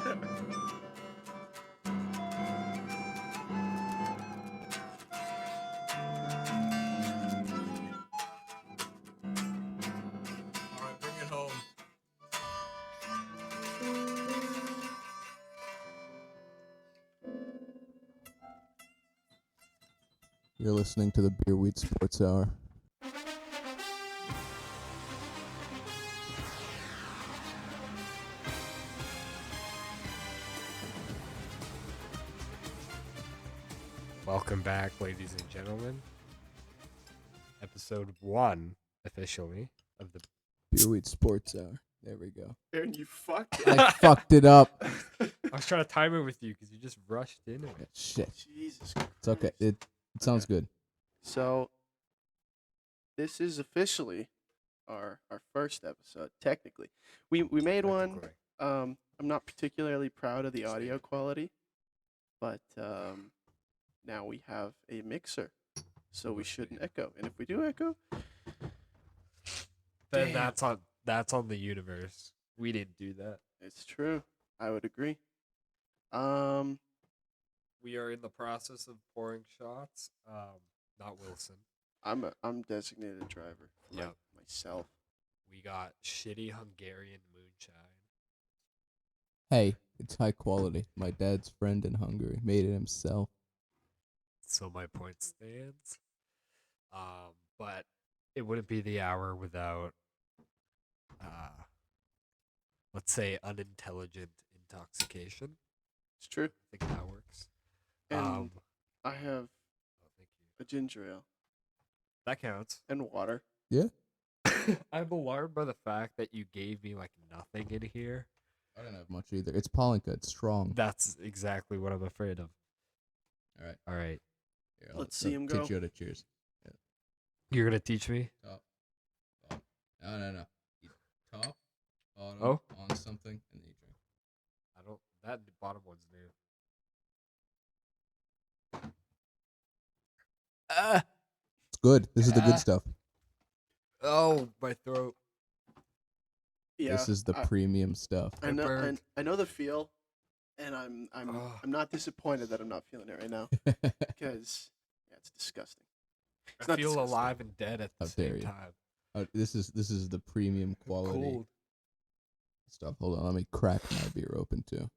Alright, bring it home. You're listening to the Beer Weed Sports Hour. Welcome back, ladies and gentlemen. Episode 1, officially, of the... Beer Weed Sports Hour. There we go. Aaron, you fucked it. I fucked it up. I was trying to time it with you because you just rushed into it. Shit. Jesus Christ. It's okay. It sounds good. So, this is officially our first episode, technically. We made one. Technically. I'm not particularly proud of the audio quality, but now we have a mixer, so we shouldn't echo. And if we do echo, Then damn. that's on the universe. We didn't do that. It's true. I would agree. We are in the process of pouring shots. Not Wilson. I'm designated driver for Yep. myself. We got shitty Hungarian moonshine. Hey, it's high quality. My dad's friend in Hungary made it himself. So my point stands. But it wouldn't be the hour without, let's say, unintelligent intoxication. It's true. I think that works. And I have Oh, thank you. a ginger ale That counts. and water. Yeah? I'm alarmed by the fact that you gave me like nothing in here. I don't have much either. It's Palinka. It's strong. That's exactly what I'm afraid of. All right. All right, Here, Let's see him go. Teach you how to cheers. you're gonna teach me. Top. Bottom. No. Top, bottom, Oh. on something, and then you drink. I don't. That bottom one's new. It's good. This is the good stuff. Oh, my throat. Yeah, This is the premium stuff. I know. burned. I know the feel, and I'm Ugh. not disappointed that I'm not feeling it right now because it's disgusting. It's I not feel disgusting. alive and dead at the How dare same you. time. This is the premium quality Cold. stuff. Hold on, let me crack my beer open too.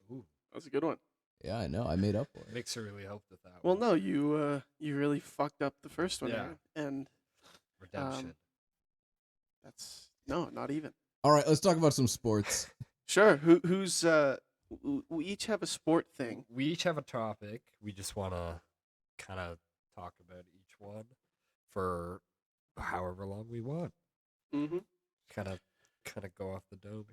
Ooh, That's a good one. Yeah, I know. I made up for it. mixer really helped with that. Well, one. no, you really fucked up the first one, Yeah. Aaron, and Redemption. that's not even. All right, let's talk about some sports. Sure. Who's we each have a sport thing. We each have a topic. We just want to kind of talk about each one for however long we want. Mm-hmm. Kind of go off the dome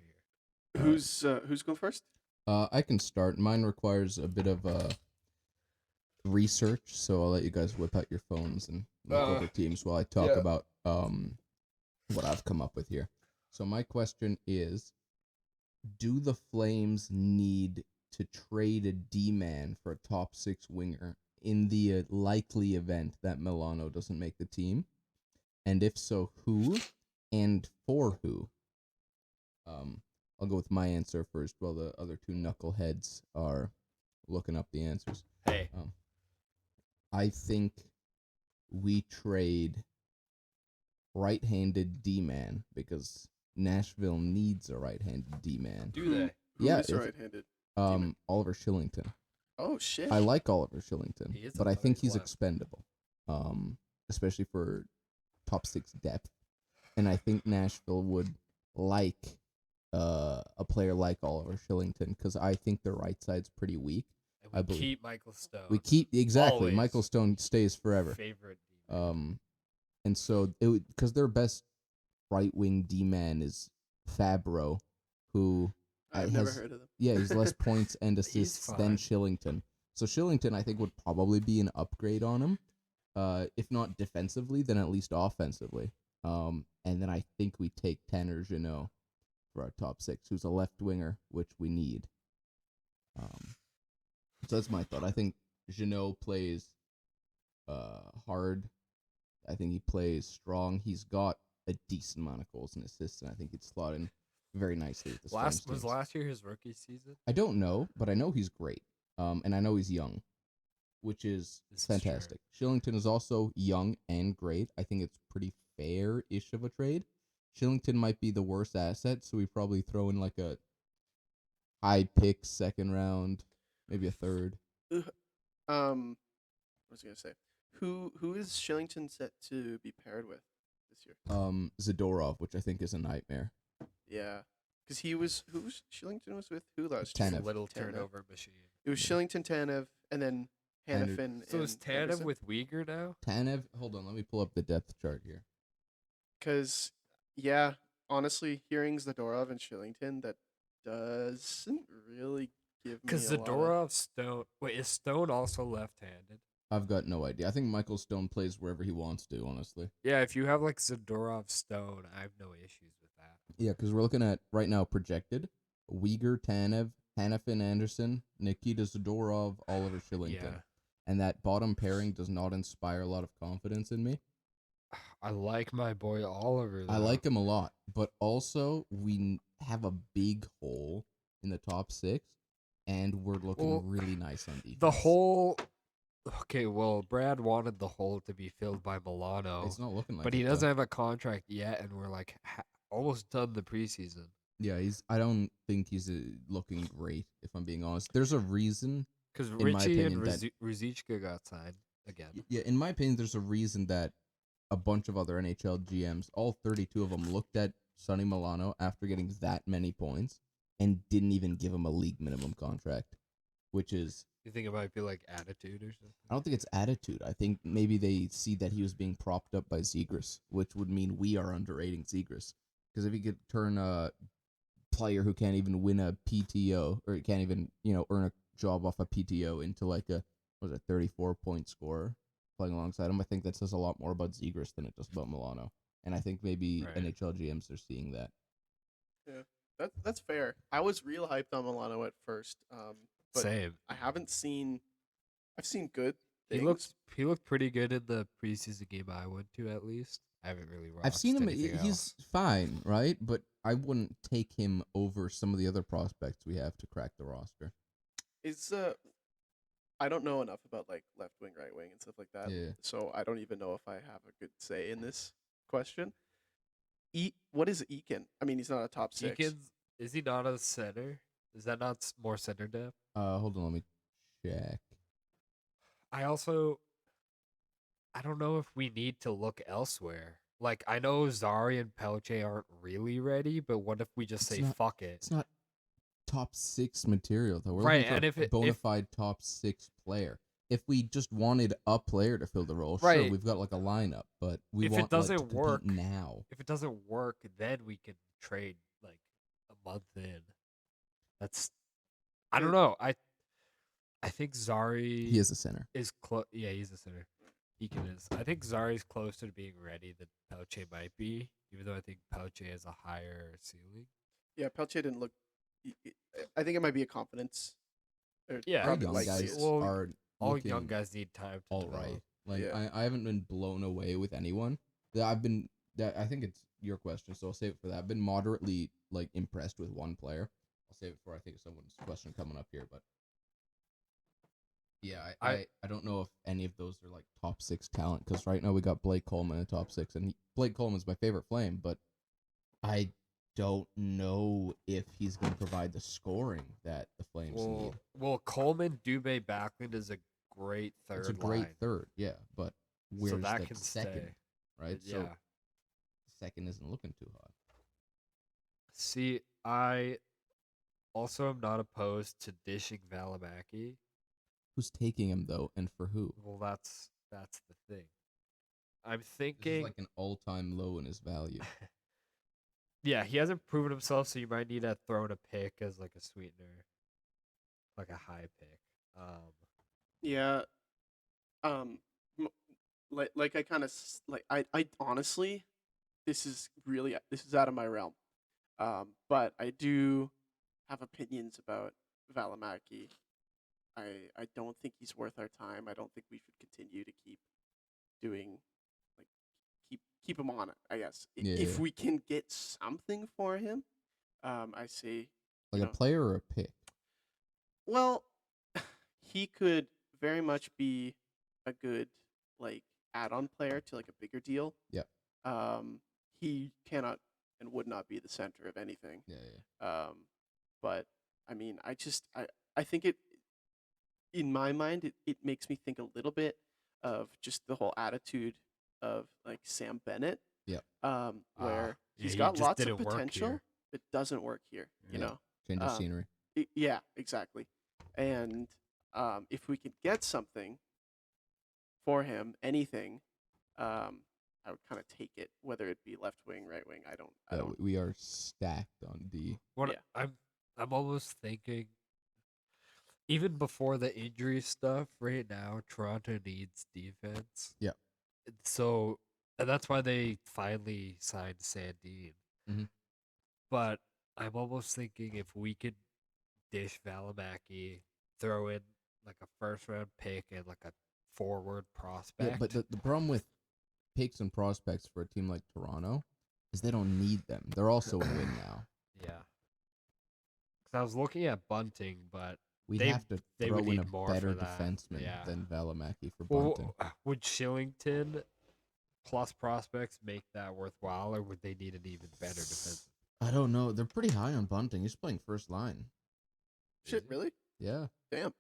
here. Who's going first? I can start. Mine requires a bit of research, so I'll let you guys whip out your phones and look over teams while I talk about what I've come up with here. So my question is, do the Flames need to trade a D-man for a top 6 winger in the likely event that Milano doesn't make the team? And if so, who and for who? I'll go with my answer first while the other two knuckleheads are looking up the answers. Hey, I think we trade right-handed D-man because Nashville needs a right-handed D-man. do they? Who Yeah, is right-handed? Oliver Shillington. Oh shit. I like Oliver Shillington, He is a but I think funny he's left. expendable, especially for top 6 depth. And I think Nashville would like a player like Oliver Shillington because I think their right side's pretty weak. And I we believe. keep Michael Stone. We keep exactly Always. Michael Stone stays forever. Favorite. D-man. And so it would, because their best right wing D man is Fabro, who I've never has- heard of them. yeah, he's less points and He's assists fine. than Shillington. So Shillington, I think, would probably be an upgrade on him. If not defensively, then at least offensively. And then I think we take Tanner Jeannot for our top 6, who's a left winger, which we need. So that's my thought. I think Jeannot plays hard. I think he plays strong. He's got a decent amount of goals and assists, and I think he'd slot in very nicely with this Flames Was teams. last year his rookie season? I don't know, but I know he's great. And I know he's young, which is This is fantastic. Shillington is also young and great. I think it's pretty fair-ish of a trade. Shillington might be the worst asset, so we probably throw in like a high pick second round, maybe a third. What was I gonna say? Who is Shillington set to be paired with this year? Zadorov, which I think is a nightmare. Yeah, because Shillington was with who last year? Just a Tanev. little Tanev. turnover machine. It was Yeah. Shillington, Tanev, and then Hannafin. So is and Tanev with Uyghur now? Tanev, hold on, let me pull up the depth chart here. Because yeah, honestly, hearing Zadorov and Shillington, that doesn't really give me Because a lot of... Zadorov, Stone. Wait, is Stone also left-handed? I've got no idea. I think Michael Stone plays wherever he wants to, honestly. Yeah, if you have like Zadorov, Stone, I have no issues with that. Yeah, because we're looking at right now projected Uyghur, Tanev, Hannafin Anderson, Nikita Zadorov, Oliver Shillington. Yeah. And that bottom pairing does not inspire a lot of confidence in me. I like my boy Oliver. I though. like him a lot, but also we have a big hole in the top 6, and we're looking really nice on defense. The hole. Okay, well, Brad wanted the hole to be filled by Milano, It's not looking like but it, he though. doesn't have a contract yet, and we're like almost done the preseason. Yeah, I don't think he's looking great, if I'm being honest. There's a reason. Because In my Richie and opinion, that- Ruzicka got signed again. Yeah, in my opinion, there's a reason that a bunch of other NHL GMs, all 32 of them, looked at Sonny Milano after getting that many points and didn't even give him a league minimum contract, which is... You think it might be like attitude or something? I don't think it's attitude. I think maybe they see that he was being propped up by Zegras, which would mean we are underrating Zegras. Because if he could turn a player who can't even win a PTO, or can't even, earn a job off a PTO into like a, 34-point scorer playing alongside him, I think that says a lot more about Zegras than it does about Milano. And I think maybe Right. NHL GMs are seeing that. Yeah, that's fair. I was real hyped on Milano at first. But Same. I haven't seen... I've seen good He things. looked pretty good in the preseason game I went to, at least. I haven't really watched I've seen him. anything He's else. fine, right? But I wouldn't take him over some of the other prospects we have to crack the roster. It's I don't know enough about like left wing, right wing, and stuff like that. Yeah. So I don't even know if I have a good say in this question. What is Eakin? I mean, he's not a top 6. Deacons, is he not a center? Is that not more center depth? Hold on, let me check. I don't know if we need to look elsewhere. Like, I know Zari and Pelche aren't really ready, but what if we just It's say not- fuck it? It's not top 6 material though. We're Right, looking for and if a it- bona if- fide top 6 player. If we just wanted a player to fill the role, sure, Right. we've got like a lineup, but we If it want doesn't to compete work- now. If it doesn't work, then we can trade like a month in. I don't know. I think Zari He is a center. is close. Yeah, he's a center. Eakin is. I think Zari's closer to being ready than Pelche might be, even though I think Pelche has a higher ceiling. Yeah, Pelche didn't look. I think it might be a confidence. Yeah, Our probably young likely guys is. Well, are all looking young guys need time to all develop. right. Like Yeah. I haven't been blown away with anyone. I think it's your question, so I'll save it for that. I've been moderately like impressed with one player. I'll save it for I think someone's question coming up here, but yeah, I don't know if any of those are like top 6 talent because right now we got Blake Coleman in top 6, and Blake Coleman's my favorite Flame, but I don't know if he's going to provide the scoring that the Flames need. Well, Coleman, Dubé, Backlund is a great third It's a great line. third, yeah, but where's So that the can second, stay. right? Yeah. So second isn't looking too hot. See, I also am not opposed to dishing Valimaki. Who's taking him though, and for who? Well, that's the thing. I'm This thinking. is like an all-time low in his value. Yeah, he hasn't proven himself, so you might need to throw in a pick as like a sweetener, like a high pick. Yeah. Like I kind of like I honestly, this is out of my realm. But I do have opinions about Valimaki. I don't think he's worth our time. I don't think we should continue to keep doing like keep him on it, I guess. Yeah. If we can get something for him, I see. Like You a know, player or a pick? well, he could very much be a good like add-on player to like a bigger deal. Yep. He cannot and would not be the center of anything. Yeah, yeah. But I mean, I think it in my mind it makes me think a little bit of just the whole attitude of like Sam Bennett, Yep. where Yeah, he's he got just lots of didn't work potential, here. but doesn't work here. You Yeah. know, Change of um, scenery. yeah, exactly. And if we could get something for him, anything, I would kind of take it, whether it be left wing, right wing. I Yeah, don't. we are stacked on D. What Yeah. I'm almost thinking, even before the injury stuff, right now Toronto needs defense. Yeah. So, and that's why they finally signed Sandin. Mhm. But I'm almost thinking if we could dish Valimaki, throw in like a first round pick and like a forward prospect. Yeah, but the problem with picks and prospects for a team like Toronto is they don't need them. They're also in win now. Yeah. Because I was looking at Bunting, but We'd They- have to they throw would in need a more better for that, defenseman yeah. than Valimaki for Bunting. well, would Shillington plus prospects make that worthwhile, or would they need an even better defense? I don't know. They're pretty high on Bunting. He's playing first line. Shit, Is he? really? Yeah, Damn.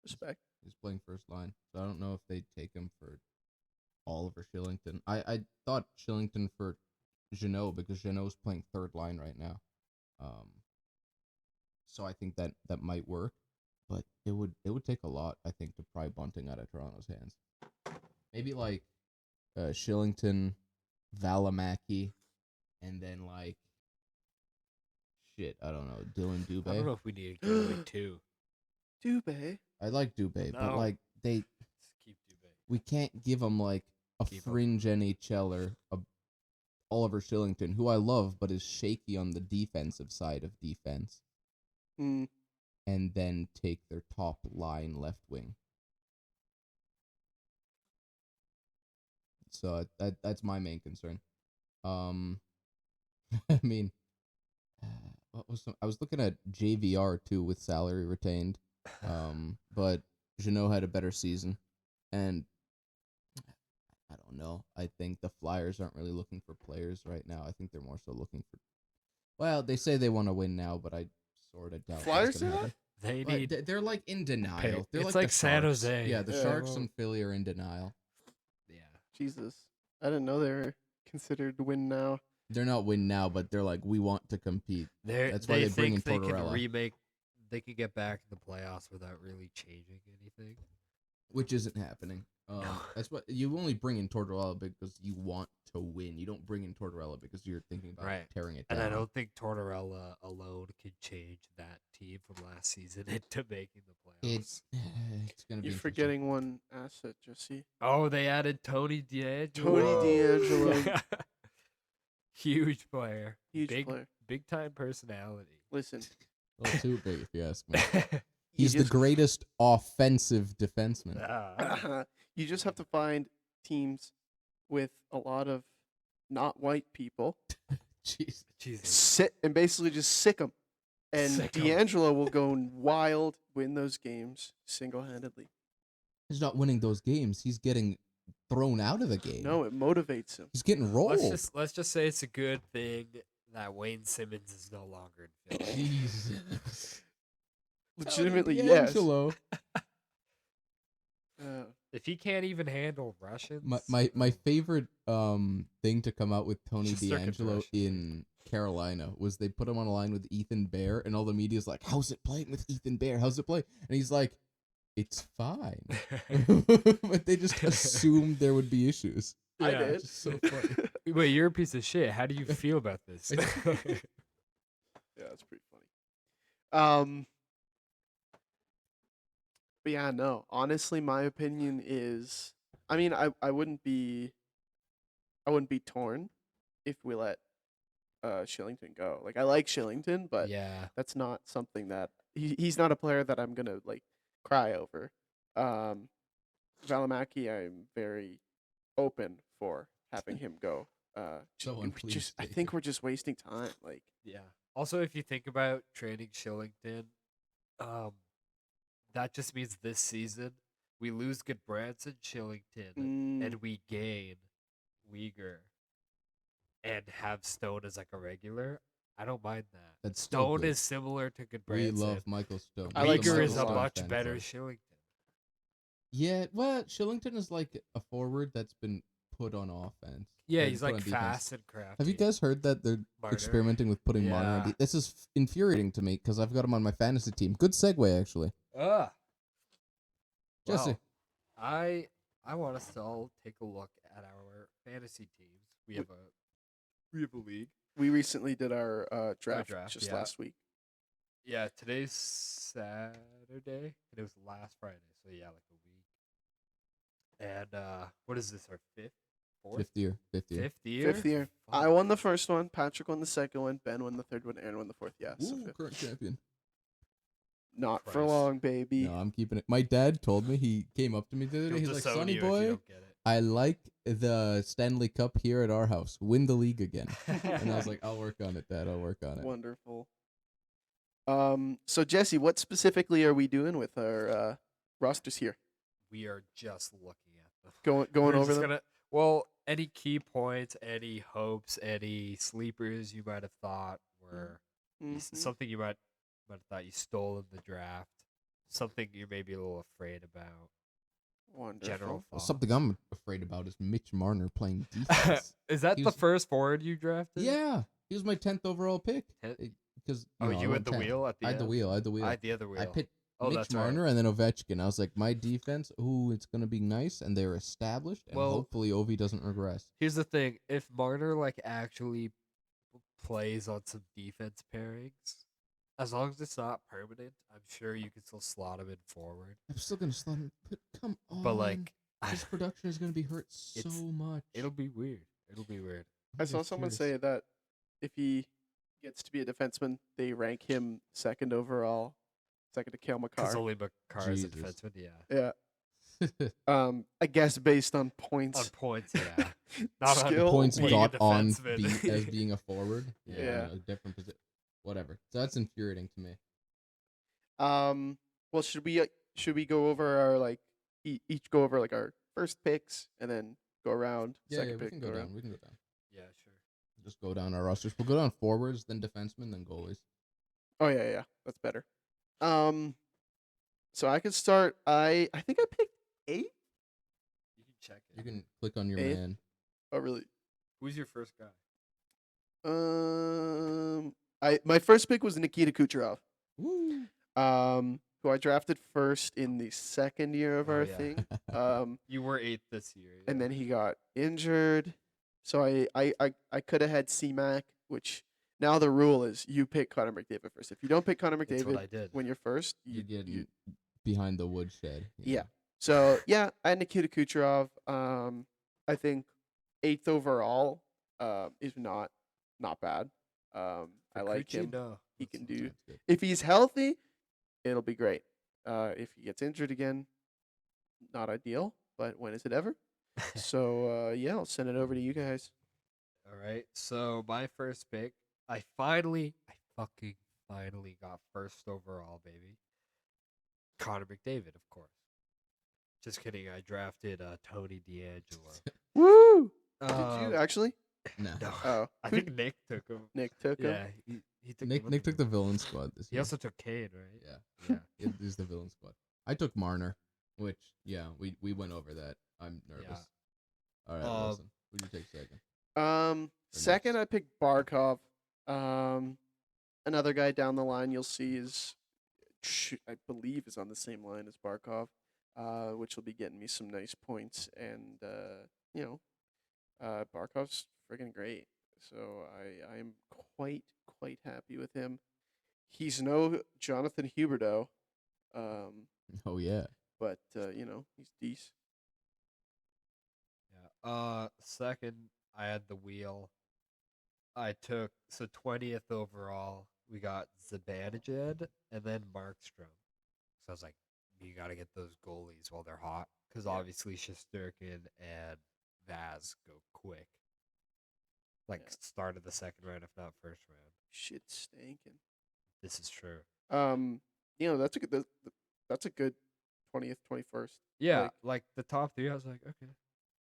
Respect. he's playing first line. So I don't know if they'd take him for Oliver Shillington. I thought Shillington for Jeannot because Jeannot's playing third line right now. So I think that might work, but it would take a lot, I think, to pry Bunting out of Toronto's hands. Maybe like Shillington, Valimaki, and then like shit, I don't know, Dylan Dubé. I don't know if we need a goalie too. Dubé. I like Dubé, but No. like Just keep Dubé. we can't give him like a Keep him. fringe NHLer, a Oliver Shillington, who I love, but is shaky on the defensive side of defense, Hmm. and then take their top line left wing. So that's my main concern. I mean, I was looking at JVR too with salary retained, but Jeannot had a better season, and I don't know. I think the Flyers aren't really looking for players right now. I think they're more so looking for. Well, they say they want to win now, but I sort of doubt Flyers that's gonna do that? happen. They Like, need. they're like in denial. Pay- They're it's like like the San Sharks. Jose. Yeah, the Yeah. Sharks Well, and Philly are in denial. yeah. Jesus. I didn't know they were considered to win now. They're not win now, but they're like we want to compete, That's why They they bring in think they can Tortorella. remake. They can get back in the playoffs without really changing anything. which isn't happening. That's what you only bring in Tortorella because you want to win. You don't bring in Tortorella because you're thinking about Right. tearing it down. And I don't think Tortorella alone could change that team from last season into making the playoffs. It's gonna be You're interesting. forgetting one asset, Jesse. Oh, they added Tony D'Angelo. Tony D'Angelo. Huge player. Huge big, player. Big time personality. Listen, A little too big, if you ask me. you He's the just- greatest offensive defenseman. you just have to find teams with a lot of not white people, Jeez. Jesus. sit and basically just sick them. And Sick 'em. D'Angelo will go wild, win those games single-handedly. He's not winning those games. He's getting thrown out of the game. No, it motivates him. He's getting rolled. Let's just say it's a good thing that Wayne Simmons is no longer in Philly. Jesus. Legitimately, Tony yes. D'Angelo. If he can't even handle Russians, My favorite thing to come out with Tony Just circuit D'Angelo Russians. in Carolina was they put him on a line with Ethan Bear, and all the media's like, "How's it playing with Ethan Bear? How's it play?" And he's like, "It's fine," but they just assumed there would be issues. I Yeah. did. It's just so funny. Wait, you're a piece of shit. How do you feel about this? Yeah, it's pretty funny. But yeah, no. Honestly, my opinion is, I mean, I wouldn't be torn if we let Shillington go. Like, I like Shillington, but yeah. that's not something that he's not a player that I'm gonna like cry over. Valimaki, I'm very open for having him go. Someone please I take think him. we're just wasting time. Like, Yeah. Also, if you think about trading Shillington, um, that just means this season we lose Goodbranson, Shillington, and we gain Uyghur and have Stone as like a regular. I don't mind that. That's still Stone good. is similar to Goodbranson. We love Michael Stone. I like Uyghur Stone is a a lot. much better Shillington. Yeah, well, Shillington is like a forward that's been put on offense. Yeah, or he's put like on defense. fast and crafty. Have you guys heard that they're Marner. experimenting with putting Marner on? Yeah. This is infuriating to me because I've got him on my fantasy team. Good segue, actually. Jesse. Wow. I want us to all take a look at our fantasy teams. We have a league. We recently did our draft, draft, just yeah. last week. Yeah, today's Saturday, and it was last Friday. So yeah, like a week. And what is this? Our fourth Year. Fifth year. Fifth year. I won the first one. Patrick won the second one. Ben won the third one. Aaron won the fourth. Yeah. So Ooh, fifth. current champion. Not for Christ. long, baby. No, I'm keeping it. My dad told me, he came up to me the other day. He's like, Sonny boy, I like the Stanley Cup here at our house. Win the league again. And I was like, I'll work on it, Dad. I'll work on it. Wonderful. So Jesse, what specifically are we doing with our rosters here? We are just looking at them. Going We're over just them. well, any key points, any hopes, any sleepers you might have thought were Mhm. something you might have thought you stole in the draft, something you're maybe a little afraid about. Wonderful. General thoughts. Something I'm afraid about is Mitch Marner playing defense. Is that He the was- first forward you drafted? Yeah, he was my 10th overall pick. Because Oh, you I had the went 10th. wheel at the I had the end? wheel. I had the wheel. I had the other wheel. I picked Oh, Mitch that's right. Marner and then Ovechkin. I was like, my defense, it's gonna be nice, and they're established, and Well- hopefully Ovi doesn't regress. Here's the thing: if Marner like actually plays on some defense pairings, as long as it's not permanent, I'm sure you can still slot him in forward. I'm still gonna slot him, but come on. But like, his production is gonna be hurt so It's- much. it'll be weird. It'll be weird. I saw someone say that if he gets to be a defenseman, they rank him second overall, second to Cale Because Makar. only Makar is a Jesus. defenseman. Yeah. Yeah. I guess based on points. On points, yeah. Not on Skill. points being a got on defenseman. as being a forward. Yeah. A different position. Whatever. So that's infuriating to me. Well, should we go over our like each go over like our first picks and then go around second we pick can go go around. down. We can go down. Yeah, sure. Just go down our rosters. We'll go down forwards, then defensemen, then goalies. Oh yeah, that's better. So I could start. I think I picked 8. You can check it. You can click on your Eighth. man. Oh really? Who's your first guy? My first pick was Nikita Kucherov. Woo. Who I drafted first in the second year of Oh, our yeah. thing. You were 8th this year. And yeah. then he got injured. So I could have had C-Mac, which now the rule is you pick Connor McDavid first. If you don't pick Connor That's what I McDavid did. when you're first, You get behind the woodshed. Yeah. So yeah, I had Nikita Kucherov. I think 8th overall is not bad. I like Kikuchi, him. No. He can do. Sounds good. If he's healthy, it'll be great. If he gets injured again, not ideal. But when is it ever? So yeah, I'll send it over to you guys. All right. So my first pick, I fucking finally got first overall, baby. Connor McDavid, of course. Just kidding. I drafted Tony DeAngelo. Woo! Did you actually? No. No. Oh, I think Nick took him. Nick took him. Yeah, he took him. Nick took the villain squad this He year. also took Kane, right? Yeah. It is the villain squad. I took Marner, which we went over that. I'm nervous. All right, Wilson. Who do you take second? Second, I picked Barkov. Another guy down the line you'll see is, I believe, is on the same line as Barkov, which will be getting me some nice points. And Barkov's friggin' great. So I am quite happy with him. He's no Jonathan Huberdeau, Oh yeah. but he's decent. Yeah. Second, I had the wheel. I took 20th overall. We got Zibanejad and then Markstrom. So I was like, you got to get those goalies while they're hot, because Yeah. obviously Shesterkin and Vaz go quick. like Yeah. start of the second round, if not first round. Shit stinking. This is true. That's a good. That's a good 20th, 21st. Yeah, like the top three, I was like, okay,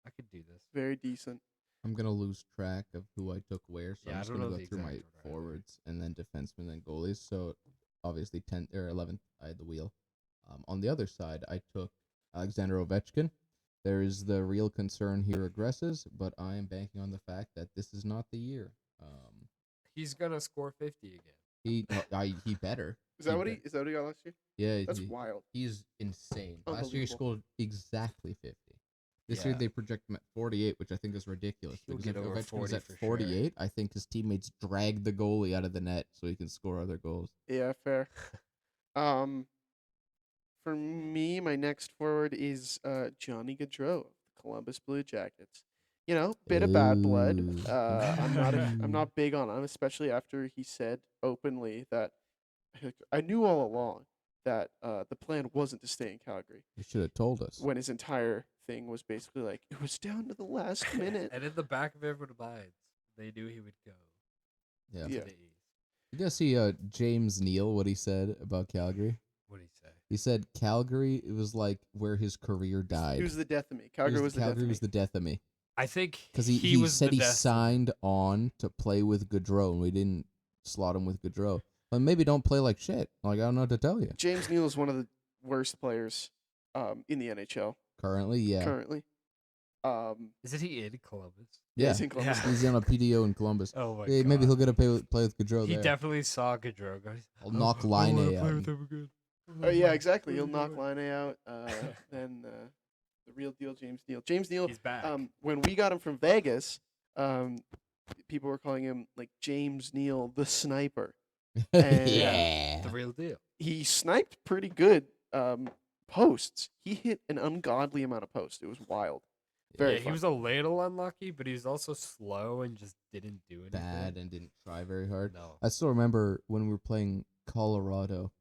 I could do this. Very decent. I'm gonna lose track of who I took where, so Yeah, I I'm just don't gonna know go the through my exact order either. forwards and then defensemen and goalies. So obviously 10th or 11th, I had the wheel. On the other side, I took Alexander Ovechkin. There is the real concern he regresses, but I am banking on the fact that this is not the year. He's gonna score 50 again. He better. Is that what he got last year? Yeah, That's wild. He's insane. Last year he Unbelievable. scored exactly 50. This year Yeah. they project him at 48, which I think is ridiculous. He'll Because get if over Ovechkin was 40 at for sure. 48, I think his teammates drag the goalie out of the net so he can score other goals. Yeah, fair. For me, my next forward is Johnny Gaudreau of the Columbus Blue Jackets. Bit of bad blood. Ooh. I'm not big on him, especially after he said openly that I knew all along that the plan wasn't to stay in Calgary. You should have told us. When his entire thing was basically like it was down to the last minute. And in the back of everyone's minds, they knew he would go Yeah. to Yeah. the East. You guys see James Neal, what he said about Calgary? What did he say? He said Calgary, it was like where his career died. He was the death of me. Calgary was the death of Calgary me. was the death of me. I think Because he he was said the he best. signed on to play with Gaudreau, and we didn't slot him with Gaudreau. But maybe don't play like shit. Like, I don't know what to tell you. James Neal is one of the worst players in the NHL Currently, yeah. currently. Isn't he in Columbus? Yeah. He's in Columbus. Yeah. He's on a PDO in Columbus. Oh my Yeah, god. maybe he'll get to play with Gaudreau He there. definitely saw Gaudreau. I'll knock Line I out. play with him again. Oh yeah, exactly. He'll knock Line out. Then the real deal, James Neal. James Neal. He's back. When we got him from Vegas, people were calling him like James Neal the sniper. And yeah. The real deal. he sniped pretty good posts. He hit an ungodly amount of posts. It was wild. Very Yeah, he fun. was a little unlucky, but he was also slow and just didn't do anything. Bad and didn't try very hard. No. I still remember when we were playing Colorado,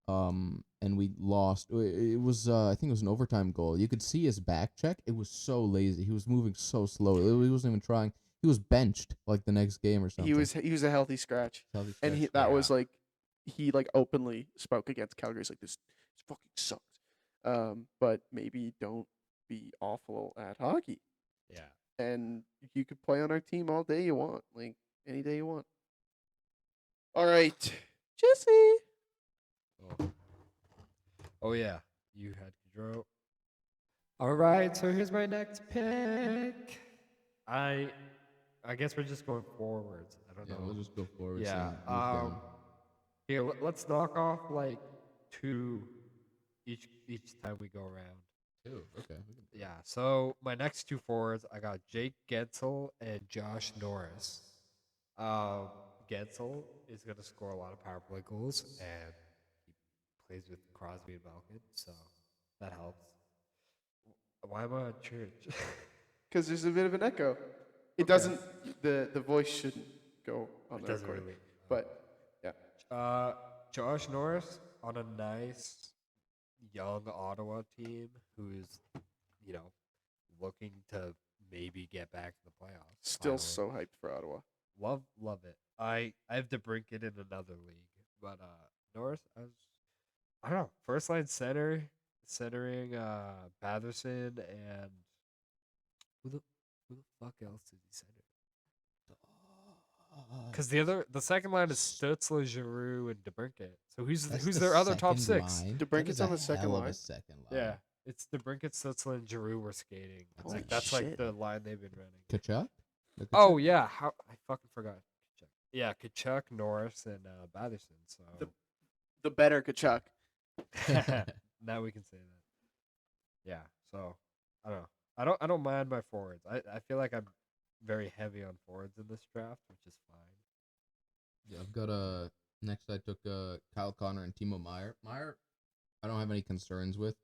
and we lost. It was I think it was an overtime goal. You could see his back check. It was so lazy. He was moving so slow. He wasn't even trying. He was benched like the next game or something. He was a healthy scratch. Healthy And scratch. that Yeah. was like he like openly spoke against Calgary. He's like this fucking sucks. But maybe don't be awful at hockey. Yeah. And you could play on our team all day you want, like any day you want. All right, Jesse. Oh yeah. You had Gaudreau. All right. So here's my next pick. I guess we're just going forwards. I don't Yeah, know. we'll just go forward. Yeah. Here, let's knock off like 2 each time we go around. Two. Okay. Yeah. So my next 2 forwards, I got Jake Gensel and Josh Norris. Gensel is gonna score a lot of power play goals, and he plays with Crosby and Malkin, so that helps. Why am I at church? Because there's a bit of an echo. It Okay. doesn't. The voice shouldn't go on It the doesn't recording. really. But yeah, Josh Norris on a nice young Ottawa team who's, looking to maybe get back in the playoffs. still finally. so hyped for Ottawa. Love it. I have to bring it in another league, but Norris, I don't know, first line centering Batherson and who the fuck else did he center? Because the second line is Stutzler, Giroux, and DeBrincat. So who's their other top 6? DeBrincat's on the second line. Second line. Yeah, it's DeBrincat, Stutzler, and Giroux were skating. Holy That's like shit. the line they've been running. Kachuk? Oh yeah, how I fucking forgot. Kachuk. Yeah, Kachuk, Norris, and Batherson. So The better Kachuk. now we can say that. Yeah. So I don't know. I don't mind my forwards. I feel like I'm very heavy on forwards in this draft, which is fine. Yeah, I've got next I took Kyle Connor and Timo Meyer. Meyer, I don't have any concerns with.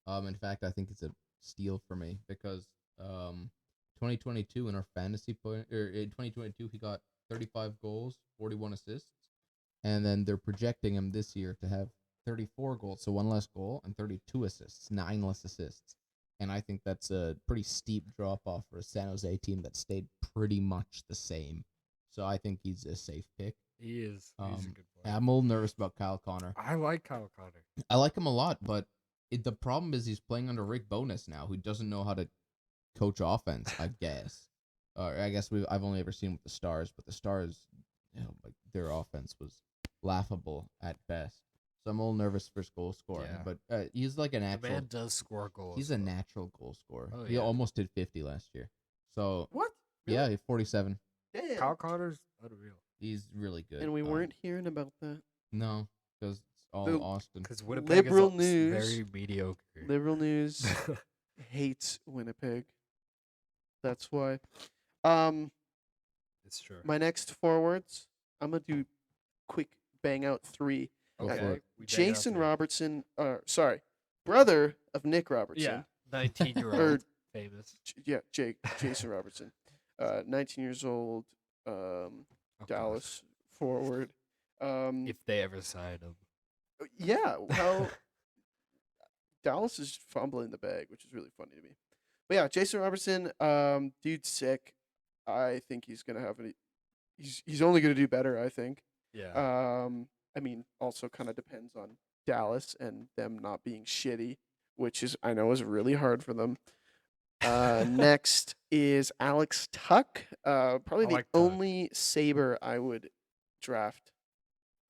In fact, I think it's a steal for me because 2022 in our fantasy point, or in 2022 he got 35 goals, 41 assists, and then they're projecting him this year to have 34 goals, so 1 less goal and 32 assists, 9 less assists. And I think that's a pretty steep drop off for a San Jose team that stayed pretty much the same So I think he's a safe pick. He is. He's a good player. I'm a little nervous about Kyle Connor. I like Kyle Connor. I like him a lot, but the problem is he's playing under Rick Bowness now, who doesn't know how to coach offense, I guess. I guess I've only ever seen with the Stars, but the Stars, like their offense was laughable at best. So I'm a little nervous for his goal scoring, but he's like a natural. The man does score goals. He's a natural goal scorer. Oh, He almost did 50 last year. So What? yeah, he's 47. Damn. Kyle Connor's unreal. He's really good. And we weren't hearing about that. No, because it's all The- Austin. Because Winnipeg Liberal is news. very mediocre. Liberal news hates Winnipeg. That's why. It's true. My next forwards, I'm gonna do quick bang out 3. Go for it. We bang out Jason three. Robertson, brother of Nick Robertson. Yeah, 19-year-old Or- famous. Jason Robertson, 19 years old, Oh, Dallas forward. gosh. If they ever sign him. Yeah, well, Dallas is fumbling the bag, which is really funny to me. But yeah, Jason Robertson, dude's sick. I think he's gonna have he's only gonna do better, I think. Yeah. I mean, also kind of depends on Dallas and them not being shitty, which I know is really hard for them. Next is Alex Tuck. Probably I the like Tuck. only Saber I would draft.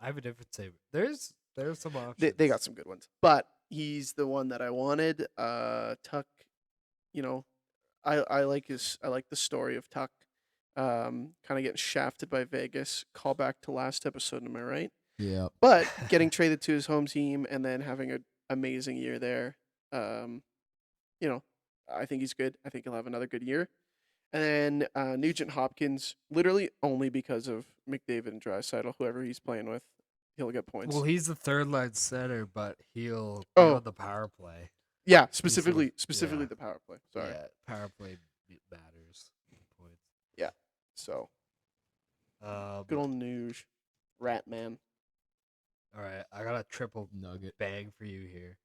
I have a different saber. There's some options. They got some good ones, but he's the one that I wanted. Tuck, I like the story of Tuck. Kind of getting shafted by Vegas. Call back to last episode, am I right? Yeah. But getting traded to his home team and then having an amazing year there. I think he's good. I think he'll have another good year. And then Nugent Hopkins, literally only because of McDavid and Draisaitl, whoever he's playing with, he'll get points. Well, he's the third line center, but he'll be Oh. on the power play. yeah, like- specifically yeah. the power play. Sorry. Yeah, power play matters. Points. So Um, good old Nuge, Rat Man. all right, I got a triple Nugget. bang for you here.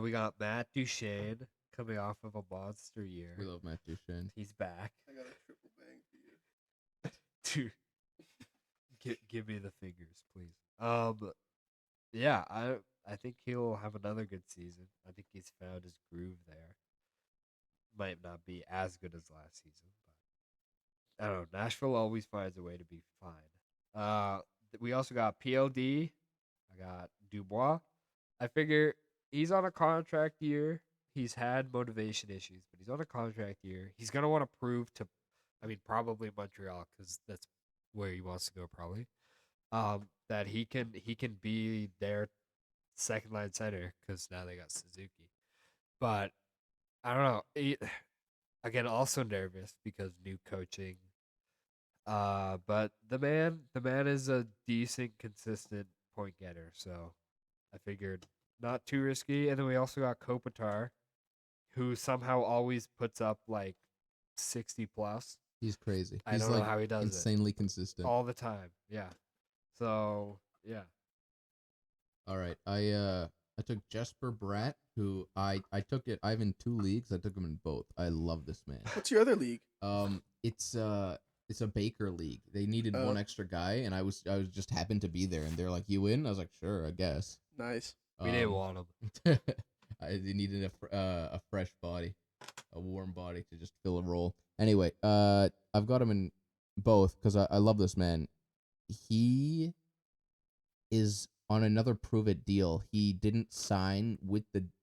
We got Matt Duchene coming off of a monster year. We love Matt Duchene. He's back. I got a triple bang for you. Dude, give me the fingers, please. Yeah, I think he'll have another good season. I think he's found his groove there. Might not be as good as last season, but I don't know. Nashville always finds a way to be fine. We also got PLD. I got Dubois. I figure he's on a contract year. He's had motivation issues, but he's on a contract year. He's gonna want to prove to, probably Montreal, because that's where he wants to go, probably. That he can be their second line center, because now they got Suzuki. But I don't know. Again, also nervous because new coaching. But the man is a decent, consistent point getter. So I figured not too risky. And then we also got Kopitar, who somehow always puts up like 60 plus He's crazy. I He's don't know like how he does it. insanely consistent. all the time. Yeah. So yeah. All right. I took Jesper Bratt, who I took it. I'm in 2 leagues. I took him in both. I love this man. What's your other league? It's a Baker league. They needed Oh. one extra guy, and I was just happened to be there, and they're like, "You in?" I was like, "Sure, I guess." Nice. We didn't want him. They needed a fresh body, a warm body to just fill a role. Anyway, I've got him in both because I love this man. He is on another prove it deal. He didn't sign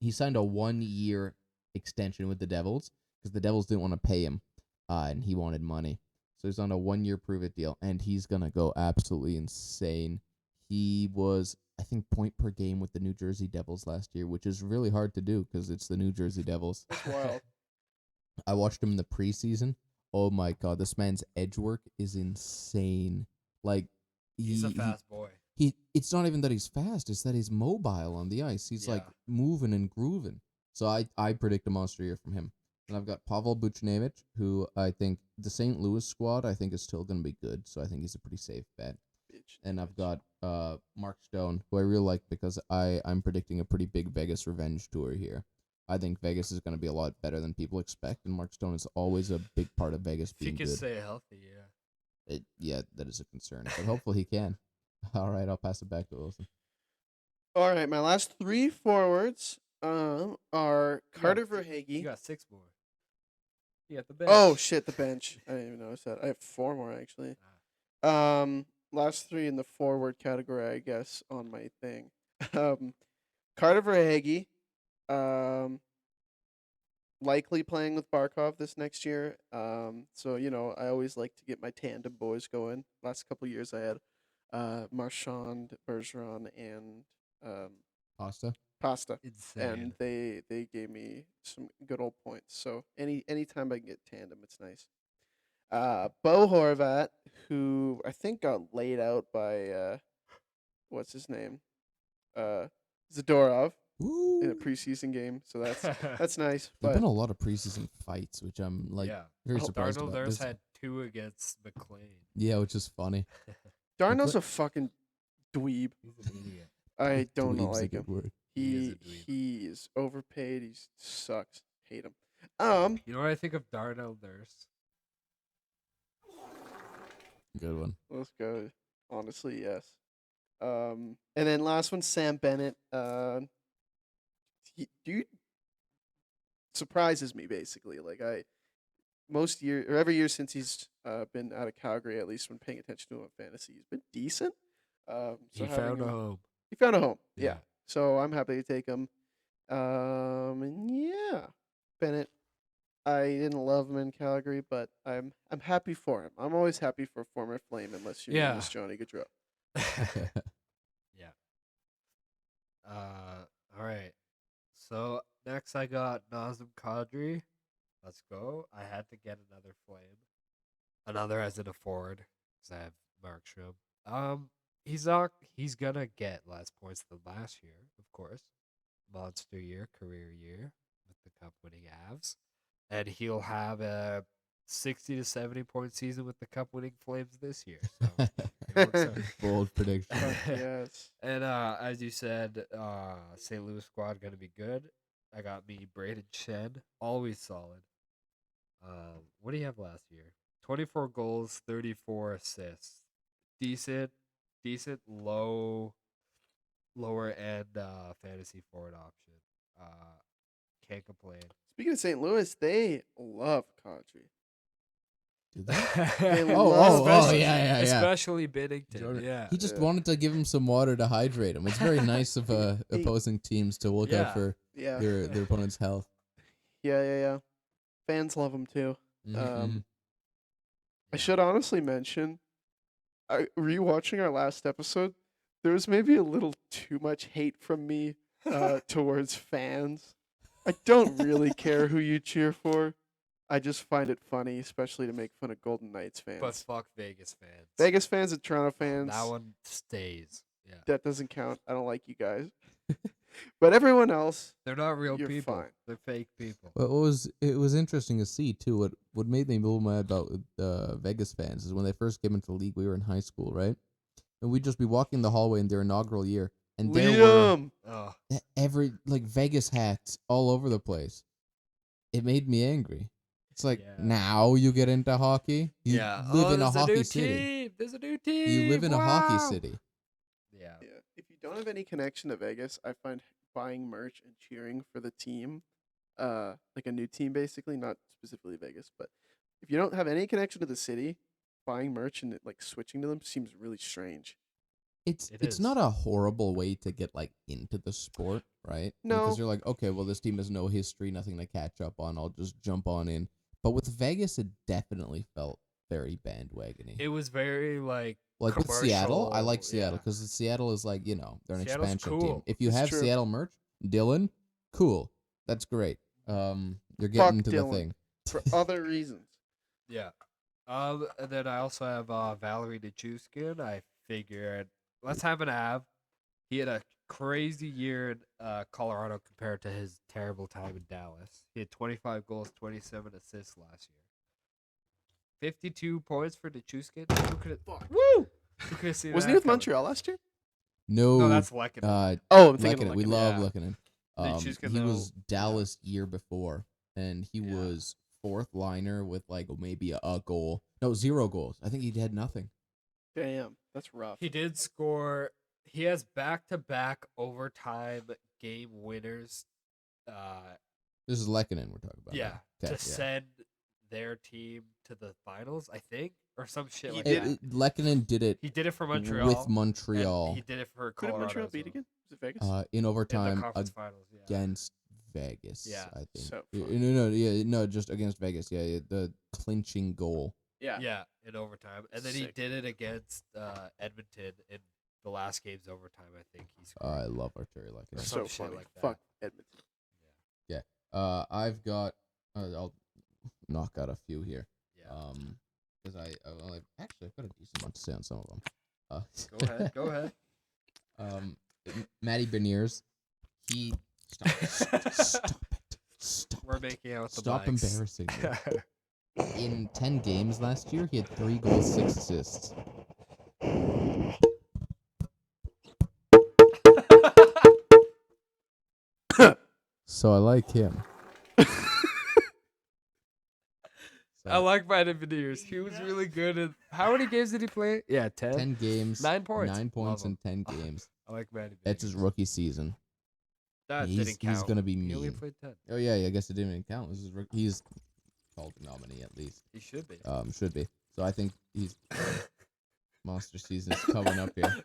he signed a 1-year extension with the Devils because the Devils didn't want to pay him, and he wanted money. So he's on a 1-year prove it deal, and he's gonna go absolutely insane. He was, I think, point per game with the New Jersey Devils last year, which is really hard to do because it's the New Jersey Devils. That's wild. I watched him in the preseason. Oh my god, this man's edge work is insane. Like He's a fast boy. It's not even that he's fast, it's that he's mobile on the ice. He's like Yeah. moving and grooving. So I predict a monster year from him. And I've got Pavel Buchnevich, who I think the St. Louis squad I think is still gonna be good, so I think he's a pretty safe bet. Bitch. And I've got Mark Stone, who I really like because I'm predicting a pretty big Vegas revenge tour here. I think Vegas is going to be a lot better than people expect, and Mark Stone is always a big part of Vegas If you being can good. stay healthy, yeah. Yeah, that is a concern, but hopefully he can. All right, I'll pass it back to Wilson. All right, my last 3 forwards are Carter You Verhaeghe. got 6 more. You got the bench. Oh shit, the bench. I didn't even notice that. I have 4 more actually. Last 3 in the forward category, I guess, on my thing. Carter Verhaeghe, likely playing with Barkov this next year. So I always like to get my tandem boys going. Last couple years, I had Marchand, Bergeron, and Pasta. Pasta, Insane. and they gave me some good old points. So anytime I can get tandem, it's nice. Bo Horvat, who I think got laid out by what's his name, Zadorov in a Woo! preseason game. So that's nice. There've But been a lot of preseason fights, which I'm very surprised Darnold about. Nurse had 2 against McLean. Yeah, which is funny. Darnold's a fucking dweeb. He's an idiot. I don't Dweeb's a like good him. word. He is a dweeb. He is overpaid. He sucks. Hate him. You know what I think of Darnell Nurse? Good one. Let's go. Honestly, yes. And then last one, Sam Bennett. Dude surprises me basically. Like every year since he's been out of Calgary, at least when paying attention to him on fantasy, he's been decent. So He found a home. He found a home. Yeah. Yeah. So I'm happy to take him. And yeah, Bennett. I didn't love him in Calgary, but I'm happy for him. I'm always happy for a former Flame, unless your name is Johnny Gaudreau. Yeah. All right. So next I got Nazem Kadri. Let's go. I had to get another Flame. Another as in a forward, because I have Markstrom. He's gonna get less points than last year, of course. Monster year, career year with the cup winning Avs. And he'll have a 60 to 70 point season with the cup winning Flames this year. So it works out. Bold prediction. Yes. And as you said, St. Louis squad gonna be good. I got me Braden Shen, always solid. What do you have last year? 24 goals, 34 assists. Decent lower end fantasy forward option. Can't complain. Speaking of St. Louis, they love Kadri. Do they? Yeah. Especially Binnington. Jordan. Yeah. He just wanted to give him some water to hydrate him. It's very nice of opposing teams to look out for their opponent's health. Yeah. Fans love him too. Mm-hmm. I should honestly mention, rewatching our last episode, there was maybe a little too much hate from me towards fans. I don't really care who you cheer for. I just find it funny, especially to make fun of Golden Knights fans. But fuck Vegas fans. Vegas fans and Toronto fans. That one stays. Yeah. That doesn't count. I don't like you guys. But everyone else, they're not real you're people. fine. They're fake people. Well, it was interesting to see too. What made me a little mad about Vegas fans is when they first came into the league. We were in high school, right? And we'd just be walking the hallway in their inaugural year, and there were every Vegas hats all over the place. It made me angry. It's like now you get into hockey. You live in a hockey city. There's a new team. You live in a hockey city. Yeah. If you don't have any connection to Vegas, I find buying merch and cheering for the team, like a new team basically, not specifically Vegas, but if you don't have any connection to the city, buying merch and switching to them seems really strange. It's not a horrible way to get into the sport, right? No. Because you're like, okay, well this team has no history, nothing to catch up on. I'll just jump on in. But with Vegas, it definitely felt very bandwagony. It was very with Seattle. I like Seattle because Seattle is they're an Seattle's expansion cool. team. If you have true. Seattle merch, Dylan, cool, that's great. You're getting into the thing for other reasons. Yeah. And then I also have Valerie Nichushkin. I figured let's have an Av. He had a crazy year in Colorado compared to his terrible time in Dallas. He had 25 goals, 27 assists last year. 52 points for Nichushkin. Woo! Who could have seen Wasn't that he with coming? Montreal last year? No, that's Lehkonen. I'm thinking of We Lehkonen. love Yeah. Lehkonen. Nichushkin, He though, was Dallas year before, and he was fourth liner with like maybe a goal. No, 0 goals. I think he had nothing. Damn, that's rough. He did score. He has back-to-back overtime game winners. This is Lehkonen we're talking about. Yeah, Okay, to send their team to the finals, I think, or some shit He like did that. Lehkonen did it He did it for Montreal. with Montreal. And he did it for Who did Colorado. Montreal as beat well. again? Was it Vegas? in In the overtime conference finals, yeah. against Vegas. Yeah. I think. So No, just against Vegas. Yeah, the clinching goal. yeah. Yeah, in overtime. And then he Sick. did it against Edmonton in the last game's overtime, I think. He scored. I love Arturi Lehkonen. Or So some shit funny. like that. Fuck Edmonton. I've got. I'll knock out a few here. Yeah. Because I've got a decent amount to say on some of them. Go ahead. Matty Beniers, he stop it. We're making out with the Stop mics. embarrassing me. In 10 games last year, he had 3 goals, 6 assists. So I like him. I like Brandon Beniers. He was really good at. How many games did he play? Yeah, 10. 10 games. 9 points. 9 points Love in him. 10 games. I like Brandon Beniers. That's his rookie season. That he's didn't count. gonna be He only mean. played 10. Oh yeah, I guess it didn't even count. This is he's called nominee at least. He should be. Should be. So I think he's monster season is coming up here.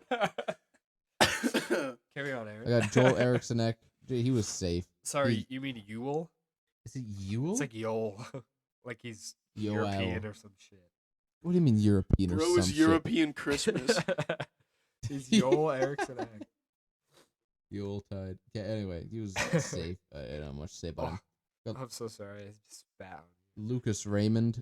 Carry on, Aaron. I got Joel Eriksson. He was safe. Sorry, you mean Yule? Is it Yule? It's like Yole. Like he's Yoel. European or some shit. What do you mean European or Bro some is European Christmas. He's Yole Eriksson. shit? Yule tide. Yeah. Anyway, he was safe. I don't have much to say about him. I'm so sorry. I just spat on you. Lucas Raymond,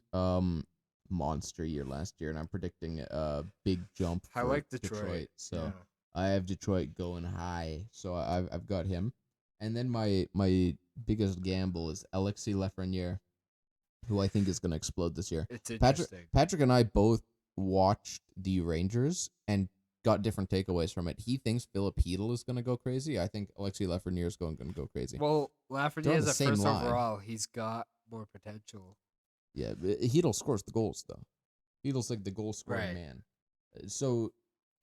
monster year last year, and I'm predicting a big jump. I for like Detroit. So Yeah. I have Detroit going high. So I've got him, and then my biggest gamble is Alexis Lafreniere, who I think is going to explode this year. It's interesting. Patrick and I both watched the Rangers and got different takeaways from it. He thinks Philip Hedl is going to go crazy. I think Alexis Lafreniere is going to go crazy. Well, They're Lafreniere on is the a same first line. overall. He's got more potential. Yeah, but Hedl scores the goals though. Hedl's like the goal scoring Right. man. So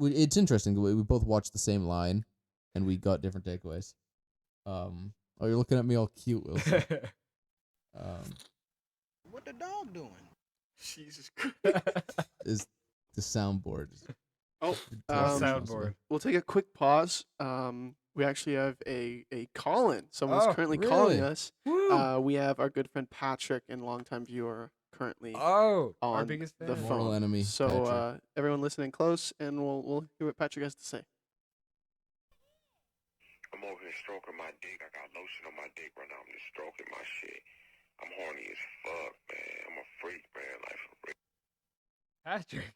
it's interesting. We both watched the same line, and we got different takeaways. Oh, you're looking at me all cute, Wilson. What the dog doing? Jesus Christ. Is the soundboard? Oh, Soundboard. we'll take a quick pause. We actually have a call-in. Someone's currently calling really? us. Woo! We have our good friend Patrick and longtime viewer currently Our on biggest fan. the Mortal phone. enemy, So Patrick. everyone listening close, and we'll hear what Patrick has to say. I'm over here stroking my dick. I got lotion on my dick right now. I'm just stroking my shit. I'm horny as fuck, man. I'm a freak, man. Like, for real. Patrick.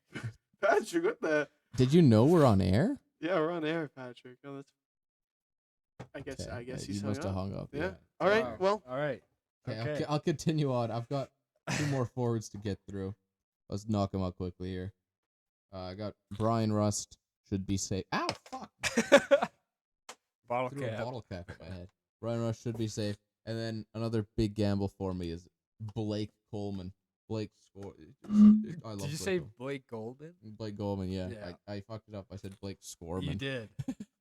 Patrick, what the? Did you know we're on air? Yeah, we're on air, Patrick. Oh, that's. Okay, I guess you he's must have hung up. hung up. Yeah. All right. Wow. Well, All right. Okay. I'll continue on. I've got 2 more forwards to get through. Let's knock them out quickly here. I got Brian Rust should be safe. Ow, fuck! Bottle Threw a cap. bottle cap at my head. Brian Rust should be safe. And then another big gamble for me is Blake Coleman. Blake scored. I love Did you Blake say Coleman. Blake Goldman? Blake Goldman? Yeah. Yeah. I fucked it up. I said Blake Scoreman. You did.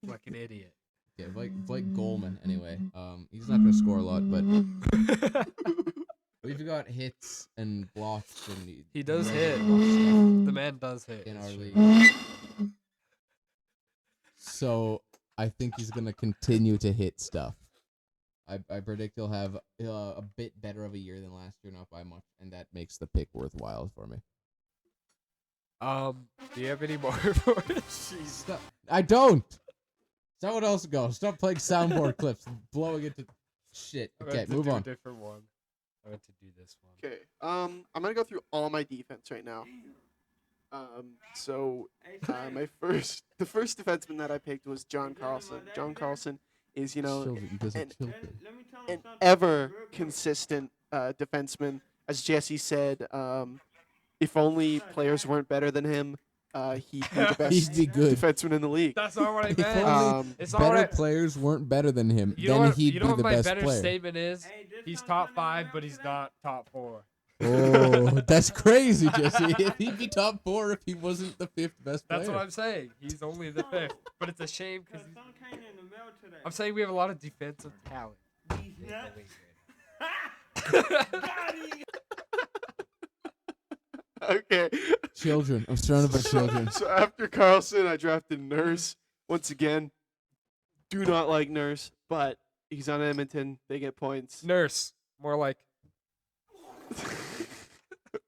Like an idiot. Yeah, Blake Goldman. Anyway, he's not gonna score a lot, but we've got hits and blocks and He does hit. stuff The man does hit. in it's our true. league. So I think he's gonna continue to hit stuff. I predict he'll have a bit better of a year than last year, not by much, and that makes the pick worthwhile for me. Do you have any more for it? Stop. I don't. Someone else go. Stop playing soundboard clips and blowing into shit. I'm Okay, going to move do on. A different one. I'm going to do this one. okay. I'm gonna go through all my defense right now. The first defenseman that I picked was John Carlson. John Carlson is, Children, because of and- children. an ever consistent defenseman. As Jesse said, if only players weren't better than him, he'd be the best He'd be good. defenseman in the league. That's not what I If meant. only It's not better what I, players weren't better than him, you know then what, he'd you know be what the my best better player. statement is? He's top 5, but he's not top 4. Oh, that's crazy, Jesse. He'd be top 4 if he wasn't the 5th best player. That's what I'm saying. He's only the 5th, but it's a shame because I'm saying we have a lot of defensive talent. in the league right now. Okay. Children. I'm surrounded by children. So after Carlson, I drafted Nurse. Once again, do not like Nurse, but he's on Edmonton. They get points. Nurse, more like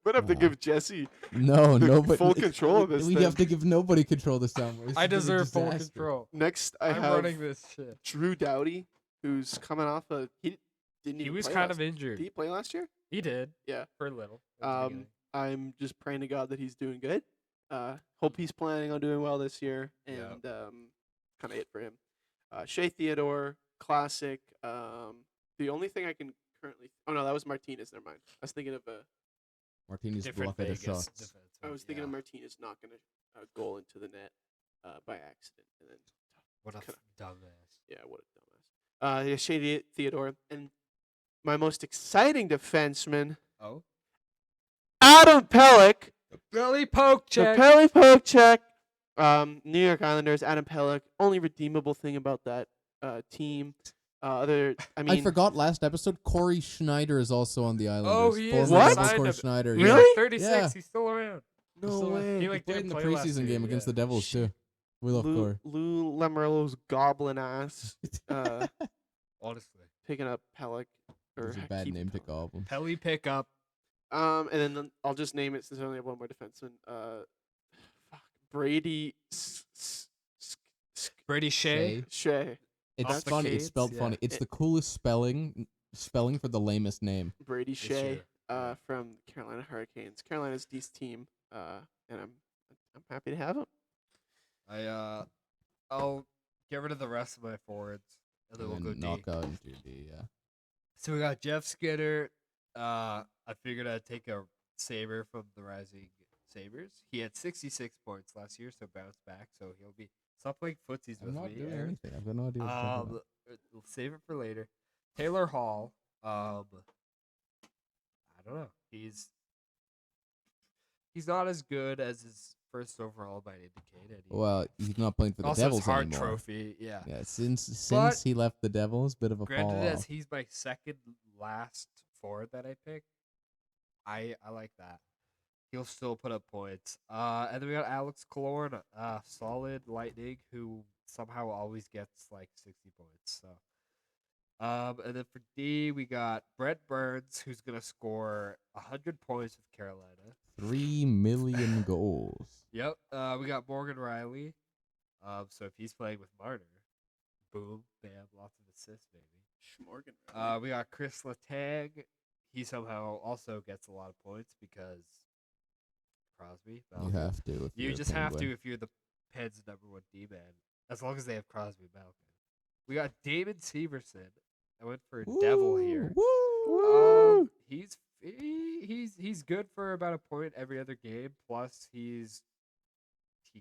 But I have to Wow. give Jesse No, nobody. full control of this We thing. have to give nobody control this time. This I is a deserve full disaster. control. Next, I I'm have running this shit. Drew Doughty, who's coming off he didn't He even was play kind last- of injured. Did he play last year? He did Yeah. for a little. at the beginning. I'm just praying to God that he's doing good. Hope he's planning on doing well this year, and Yep. kind of it for him. Shea Theodore, classic. The only thing I can currently that was Martinez. Never mind. I was thinking of Martinez Different blocked the Vegas shots. defense. I was thinking of Martinez knocking a goal into the net by accident, and then What a kinda- dumbass. yeah, what a dumbass. Yeah, Shea Theodore, and my most exciting defenseman, Oh, Adam Pelech. belly poke The check. Pelly poke check. New York Islanders, Adam Pelech. Only redeemable thing about that team. I forgot last episode. Corey Schneider is also on the Islanders. Oh, he is. Former What? Devils Signed Corey him. Schneider. He's yeah. Really? like 36. Yeah. He's still around. No way. He He like played in didn't the play last preseason year, game against the yeah. Devils Shit. too. We love Corey. Lou Lamoriello's goblin ass Honestly, picking up Pelech. It's a bad keeping name to Pelech. call him. Pelly pickup. And then I'll just name it since I only have one more defenseman. Brady Brady Shea. Shea. It's Off the funny. It's Canes, spelled yeah. funny. It's the coolest spelling for the lamest name. Brady This Shea. year, yeah. From the Carolina Hurricanes. Carolina's decent team. And I'm happy to have him. I'll get rid of the rest of my forwards, and then we'll go And D. knock out into D. Yeah. So we got Jeff Skinner. I figured I'd take a Saber from the Rising Sabres. He had 66 points last year, so bounced back. So he'll be stop playing footsies I'm with not me. doing Aaron. anything. I've got no idea. What you're talking about. We'll save it for later. Taylor Hall. I don't know. He's not as good as his first overall might indicate. And Well, he's not playing for the also Devils his Hart anymore. Trophy. Yeah. Yeah, since But- he left the Devils, bit of a fall Granted, as off. he's my second last forward that I picked, I like that. He'll still put up points. And then we got Alex Killorn, solid Lightning, who somehow always gets like 60 points. So, and then for D, we got Brett Burns, who's gonna score 100 points with Carolina. 3 million goals. Yep. We got Morgan Riley. So if he's playing with Marner, boom, bam, lots of assists, baby. Schmorgan. We got Chris Letang. He somehow also gets a lot of points because Crosby. You Malkin. have to. If You you're a just have to Penguin. if you're the Pens' #1 D-man, as long as they have Crosby and Malkin. We got Damon Severson. I went for Devil here. Woo! He's good for about a point every other game. Plus, he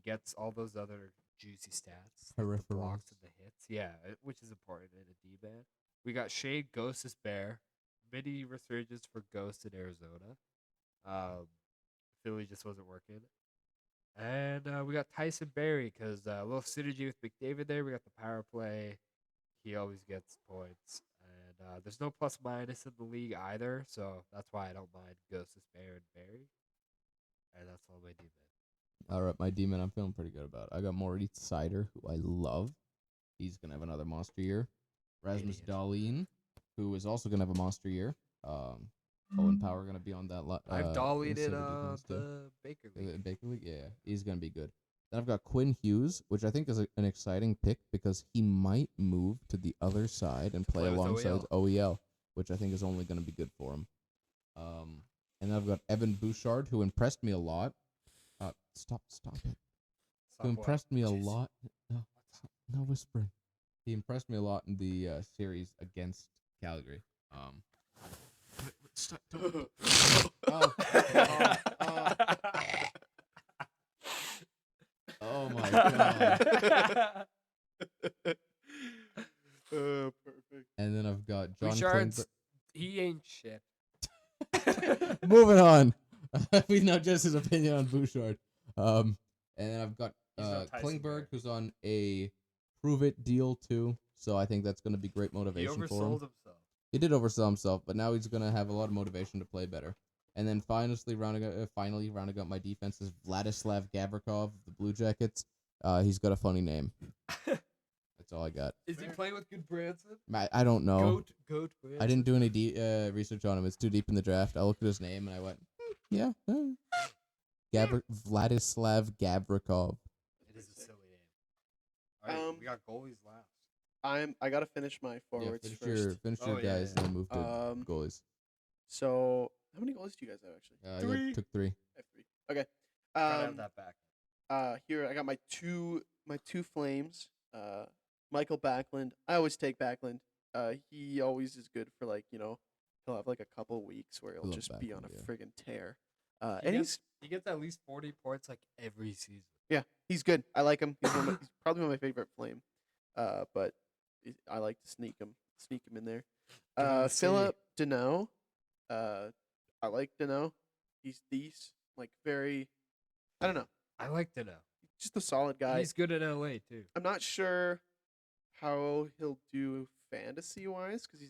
gets all those other juicy stats, like the blocks Peripherals. and the hits. Yeah, which is important in a D-man. We got Shane Ghostus Bear. Mini resurgence for Ghost in Arizona. Philly just wasn't working. And we got Tyson Berry because a little synergy with McDavid there. We got the power play. He always gets points. And there's no plus minus in the league either, so that's why I don't mind Ghostus Bear and Berry. And that's all my D-man. All right, my demon, I'm feeling pretty good about. I got Moritz Sider, who I love. He's gonna have another monster year. Rasmus Idiot. Dahlin, who is also gonna have a monster year. Owen Power gonna be on that. I've dollied in in Silver Defense too. the Baker League. Baker League, yeah, he's gonna be good. Then I've got Quinn Hughes, which I think is an exciting pick because he might move to the other side and play Play with alongside OEL, which I think is only gonna be good for him. And I've got Evan Bouchard, who impressed me a lot. Stop it. Stop Who what? impressed me a Jeez. lot. No whispering. He impressed me a lot in the series against Calgary. Stop. Oh my god. Perfect. And then I've got John Bouchard's, Klingberg. he ain't shit. Moving on. We know Jesse's opinion on Bouchard. And then I've got He's no Tyson Klingberg, Berry. who's on a prove it deal too. So I think that's going to be great He motivation for him. oversold himself. He did oversell himself, but now he's going to have a lot of motivation to play better. And then finally rounding out my defense is Vladislav Gavrikov of the Blue Jackets. He's got a funny name. That's all I got. Is he playing with good Branson? I don't know. Goat Branson. I didn't do any research on him. It's too deep in the draft. I looked at his name and I went, yeah. Vladislav Gavrikov. It is a silly name. All right, we got goalies last. I gotta finish my forwards Finish first. your yeah, guys yeah. and then move to goalies. So how many goalies do you guys have actually? I took 3. I have 3. Okay. Gotta have that back. Here I got my two Flames. Michael Backlund. I always take Backlund. He always is good for he'll have like a couple weeks where he'll love just be on a Backlund, yeah. friggin' tear. He gets at least 40 points like every season. Yeah, he's good. I like him. He's probably one of my favorite Flame. But I like to sneak him in there. Philip Deneau. I like Deneau. He's very. I don't know. I like to know. Just a solid guy. He's good in LA too. I'm not sure how he'll do fantasy wise because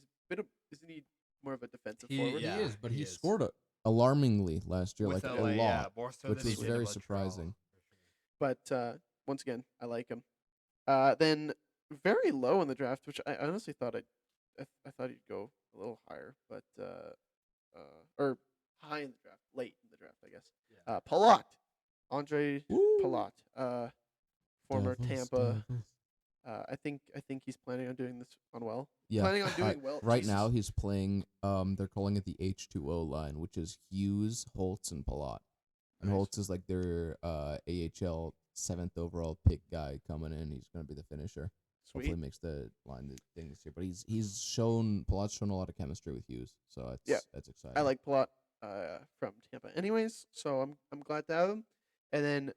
isn't he more of a defensive forward? Yeah, he is, but he he is. scored alarmingly last year, With like LA, a yeah, lot, more so which than he was did in very Montreal, surprising. for sure. But once again, I like him. Then very low in the draft, which I honestly thought I thought he'd go a little higher, but or high in the draft, late in the draft, I guess. Yeah. Palat, Andre Woo! Palat, former Devils, Tampa. Devils. I think he's planning on doing this on well. Yeah, Planning on doing well. Right Jesus. now, he's playing. They're calling it the H2O line, which is Hughes, Holtz, and Palat. And Nice. Holtz is like their AHL 7th overall pick guy coming in. He's going to be the finisher. Sweet. Hopefully makes the line thing this year. But Palat's shown a lot of chemistry with Hughes, so that's exciting. I like Palat from Tampa, anyways. So I'm glad to have him. And then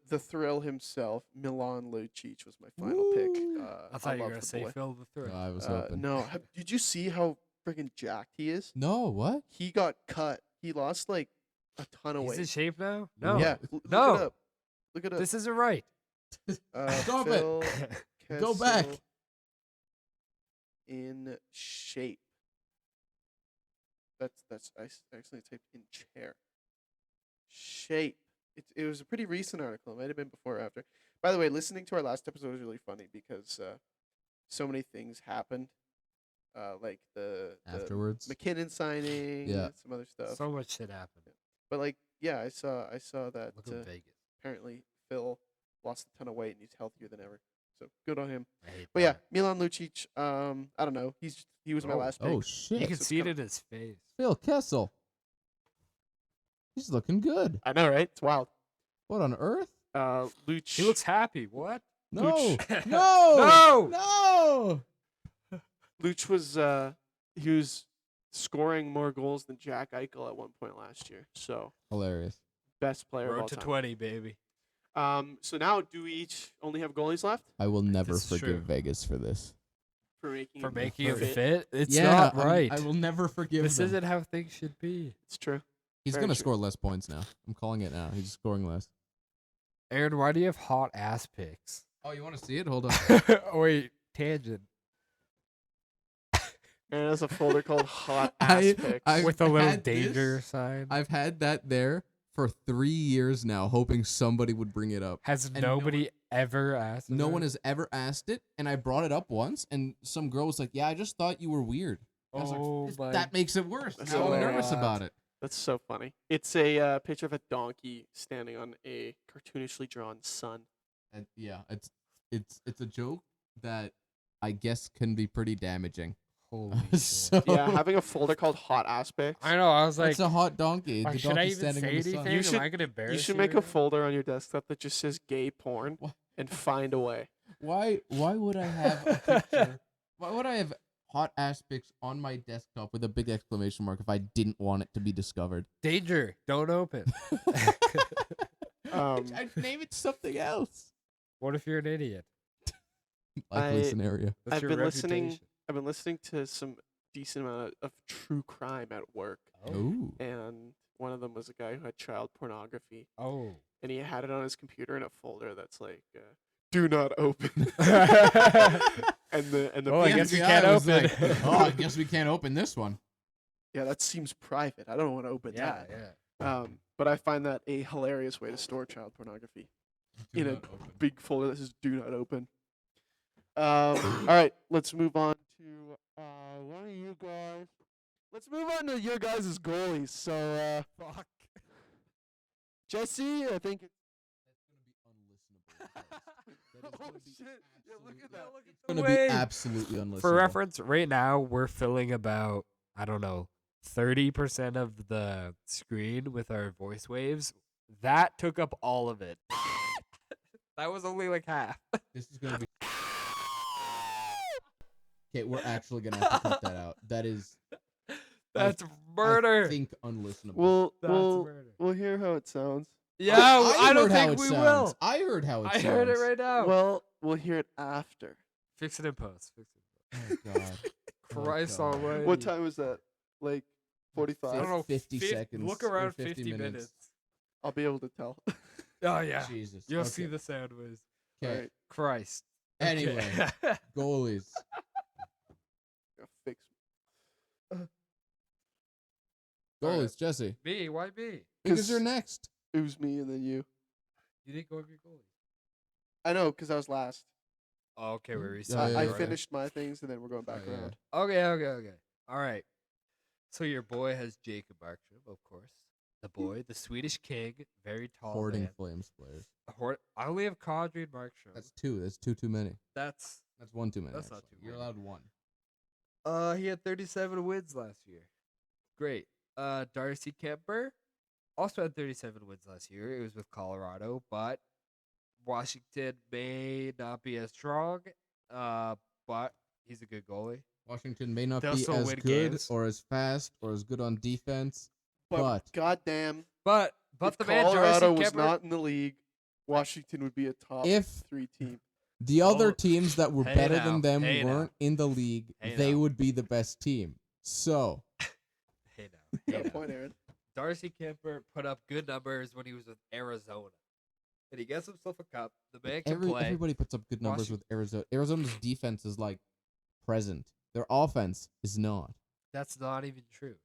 the thrill himself, Milan Lucic was my final pick. Woo! I thought you were love gonna the say boy. Phil the Thrill. I was hoping. No, did you see how freaking jacked he is? No, what? He got cut. He lost like a ton of He's in weight. shape now. No. Yeah, No. look No. it up. Look it up. This isn't right. Stop it. Phil Go back. Kessel in shape. That's I actually typed in chair. Shape. It was a pretty recent article. It might have been before or after. By the way, listening to our last episode was really funny because so many things happened. Like the Afterwards? McKinnon signing, Yeah. and some other stuff. So much shit happened. But I saw that Look at Vegas. apparently Phil lost a ton of weight and he's healthier than ever. So good on him. I hate But yeah, that. Milan Lucic. I don't know. He was my last pick. Oh, shit. You can so see it it's in his face. Phil Kessel. He's looking good. I know, right? It's wild. What on earth? Luch. He looks happy. What? No. Luch. No. No! No. Luch was he was scoring more goals than Jack Eichel at one point last year. So Hilarious. best player of all Road to time. 20, baby. So now do we each only have goalies left I will never This is forgive true. Vegas for this. for making For him making him fit? fit? It's Yeah, not I'm- right. I will never forgive This them. isn't how things should be. It's true. He's very going to true. score less points now. I'm calling it now. He's scoring less. Aaron, why do you have hot ass picks? Oh, you want to see it? Hold on. Wait, tangent. And there's a folder called Hot Ass Picks. With a little had this- danger sign. I've had that there for 3 years now, hoping somebody would bring it up. Has and no nobody ever asked? No about one it? has ever asked it, and I brought it up once, and some girl was like, "Yeah, I just thought you were weird." I was Oh like, my that makes it worse. That's Now I'm nervous hilarious. about it. That's so funny. It's a picture of a donkey standing on a cartoonishly drawn sun. And yeah, it's a joke that I guess can be pretty damaging. Holy shit. So Yeah, having a folder called Hot Ass Picks. I know. I was like, it's a hot donkey. The should I donkey's even standing say in the sun. anything? You should- Am I gonna embarrass You should make a right now? folder on your desktop that just says gay porn What? and find a way. Why would I have a picture? Why would I have hot ass pics on my desktop with a big exclamation mark if I didn't want it to be discovered? Danger! Don't open. I'd name it something else. What if you're an idiot? Likely I- scenario. That's I've your been listening. reputation. I've been listening to some decent amount of true crime at work, Ooh. and one of them was a guy who had child pornography, Oh. and he had it on his computer in a folder that's like, "Do not open." and the Oh, I big- guess we FBI can't was open. like, oh, I guess we can't open this one. yeah, that seems private. I don't want to open Yeah, that. yeah. But I find that a hilarious way to store child pornography Do in a not open. big folder that says "Do not open." All right, let's move on to one of you guys. Let's move on to your guys' goalies. So, Fuck. Jesse, I think. Oh, shit! Yeah, look at that. It's gonna be Wait. absolutely unlistenable. For reference, right now we're filling about, I don't know, 30% of the screen with our voice waves. That took up all of it. That was only like half. This is gonna be. Okay, we're actually gonna have to cut that out. That is, That's I murder. think, unlistenable. We'll That's we'll murder. we'll hear how it sounds. Yeah, I don't heard how think it we sounds. will. I heard how it I sounds. heard it right now. Well, we'll hear it after. Fix it in post. Fix it. Oh God. Oh, Christ God. almighty. What time was that? Like I 45. don't know. 50 seconds Look or around 50 50 minutes. minutes. I'll be able to tell. Oh yeah. Jesus. You'll Okay. see the sound waves. Okay. Alright, Christ. Anyway, Okay. goalies. gotta fix. Goalies, Jesse. B, why B? Because you're next. It was me and then you. You didn't go over your goalie. I know, because I was last. Oh, okay, we're Yeah, restarting. I yeah. finished my things and then we're going back Oh, yeah. around. Okay. All right. So your boy has Jacob Markstrom, of course. The boy, the Swedish king, very tall Hoarding man. Flames players. I only have Kadri and Markstrom. That's two. That's two too many. That's That's one too many. That's not actually. too You're many. allowed one. he had 37 wins last year. Great. Darcy Kemper also had 37 wins last year. It was with Colorado, but Washington may not be as strong. But he's a good goalie. Washington may not They'll be still as win good games. or as fast or as good on defense, But, but goddamn, But if the man Colorado Darcy was Kemper, not in the league, Washington would be a top if 3 team. the other Oh, teams that were hey better now, than them hey now. weren't in the league, Hey they now. would be the best team. So, hey now, hey Got a now. point, Aaron. Darcy Kemper put up good numbers when he was with Arizona, and he gets himself a cup. The man can play. everybody puts up good numbers Washington- with Arizona. Arizona's defense is like present. Their offense is not. That's not even true.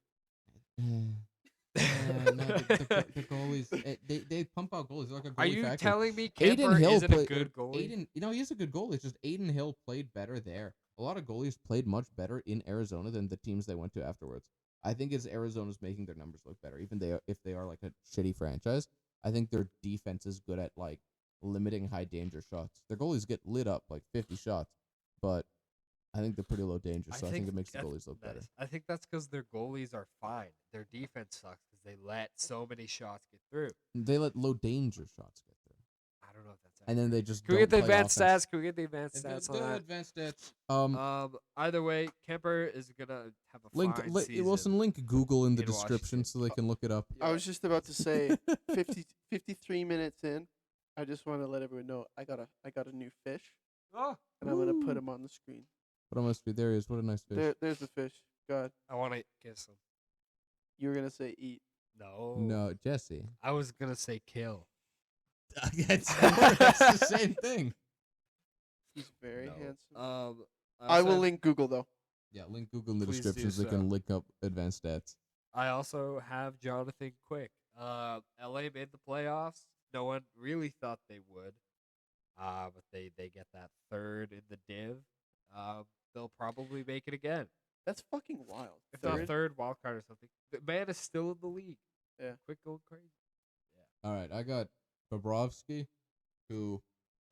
No, the goalies, they pump out goalies. They're like a goalie Are you factory. telling me Aiden Kemper Hill isn't a played- good goalie? Aiden, he's a good goalie. It's just Aiden Hill played better there. A lot of goalies played much better in Arizona than the teams they went to afterwards. I think it's Arizona's making their numbers look better, even if they are like a shitty franchise. I think their defense is good at like limiting high danger shots. Their goalies get lit up like 50 shots, but I think they're pretty low danger, so I think it makes the goalies look better. I think that's because their goalies are fine. Their defense sucks because they let so many shots get through. They let low danger shots get through, I don't know if that's. and then they just Can we get the don't play advanced offense. stats? Can we get the advanced stats on that? Advanced stats. Either way, Kemper is gonna have a Link, fine season. Wilson, link Google in the in description Washington. so they can look it up. I was just about to say 53 minutes in. I just want to let everyone know I got a new fish, Oh, and I'm gonna Ooh. put him on the screen. But I must be there. He is. What a nice fish. There's the fish. God, I want to kiss him. you were gonna say eat. No. No, Jesse. I was gonna say kill. That's the same thing. He's very No. handsome. I I will also- link Google though. Yeah, link Google in the Please description do so they so. can link up advanced stats. I also have Jonathan Quick. LA made the playoffs. No one really thought they would. But they get that third in the div. They'll probably make it again. That's fucking wild. If not third wild card or something. The man is still in the league. Yeah. Quick going crazy. All right, I got Bobrovsky, who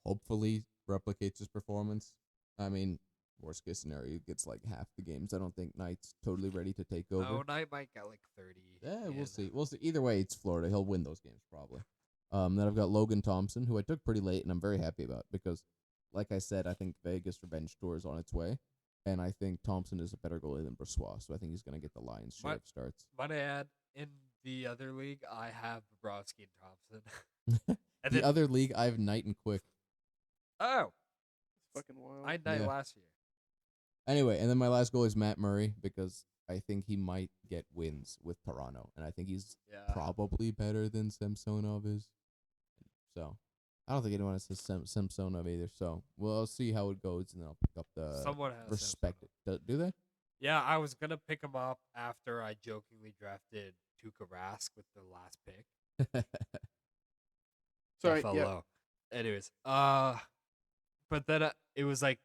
hopefully replicates his performance. I mean, worst case scenario, he gets like half the games. I don't think Knight's totally ready to take over. Oh, Knight might get like 30. Yeah, we'll in. see. We'll see. Either way, it's Florida. He'll win those games probably. Then I've got Logan Thompson, who I took pretty late, and I'm very happy about because, like I said, I think Vegas revenge tour is on its way, and I think Thompson is a better goalie than Brossois, so I think he's going to get the Lions' share My- of starts. Might I add, in the other league, I have Bobrovsky and Thompson. And The then, other league, I have Knight and Quick. oh, Fucking wild. I had Knight Yeah. last year. Anyway, and then my last goal is Matt Murray because I think he might get wins with Toronto, and I think he's Yeah. probably better than Samsonov is. So I don't think anyone else says Samsonov either. So we'll see how it goes, and then I'll pick up the Someone has respect Samsonov. it. Do they? Yeah, I was gonna pick him up after I jokingly drafted Tuukka Rask with the last pick. Sorry. Fell Yeah. low. Anyways, but then it was like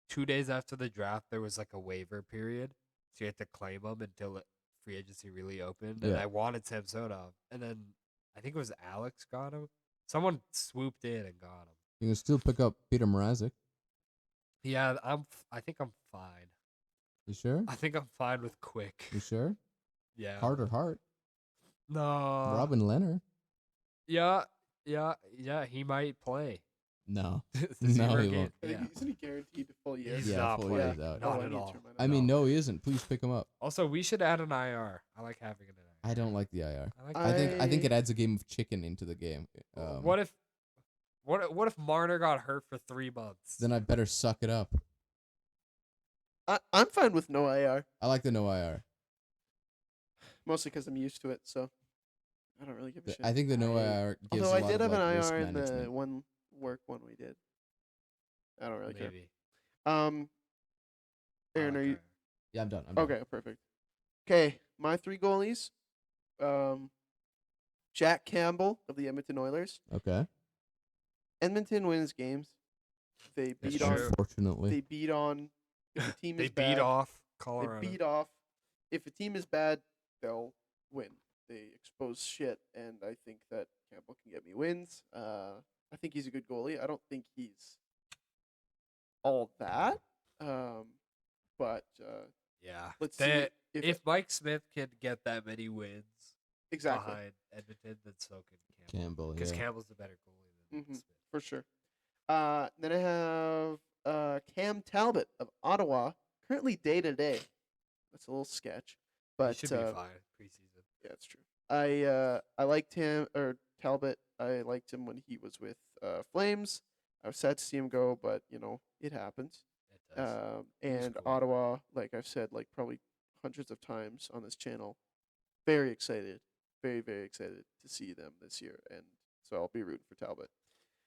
2 days after the draft, there was like a waiver period, so you had to claim him until free agency really opened. And Yeah. I wanted Samsonov, and then I think it was Alex got him. Someone swooped in and got him. You can still pick up Peter Mrazek. Yeah, I think I'm fine. You sure? I think I'm fine with Quick. You sure? Yeah. Carter Hart. No. Robin Leonard. Yeah. He might play. No. The No, 0 he game. won't. I think Yeah. isn't he guaranteed the full year? He's Yeah, not full playing. year's out. Not I at need to all. turn mine I mean, off. no, he isn't. Please pick him up. Also, we should add an IR. I like having an IR. I don't like the IR. I like I think it adds a game of chicken into the game. What if Marner got hurt for 3 months? Then I better suck it up. I'm fine with no IR, I like the no IR. mostly because I'm used to it. So I don't really give a shit. I think the no IR gives Although a I lot did of have like, an risk IR in the management. one we did. I don't really care. Maybe. Aaron, I are like you IR. Yeah, I'm done. I'm done. okay? Perfect. Okay, my 3 goalies. Jack Campbell of the Edmonton Oilers. Okay. Edmonton wins games. They That's beat true. on. Unfortunately. They beat on. If the team They is beat bad, off they Colorado. beat off. If a team is bad, they'll win. They expose shit, and I think that Campbell can get me wins. I think he's a good goalie. I don't think he's all that. But Yeah. let's see They- if, if Mike Smith can get that many wins exactly behind Edmonton, then so can Campbell. Campbell, Because yeah. Campbell's the better goalie than Mhm. Smith. for sure. Then I have Cam Talbot of Ottawa, currently day to day. That's a little sketch, He but should be fine preseason. yeah, it's true. I liked him or Talbot. I liked him when he was with Flames. I was sad to see him go, but it happens. It does. And cool. Ottawa, like I've said, like probably hundreds of times on this channel, very excited, very very excited to see them this year, and so I'll be rooting for Talbot.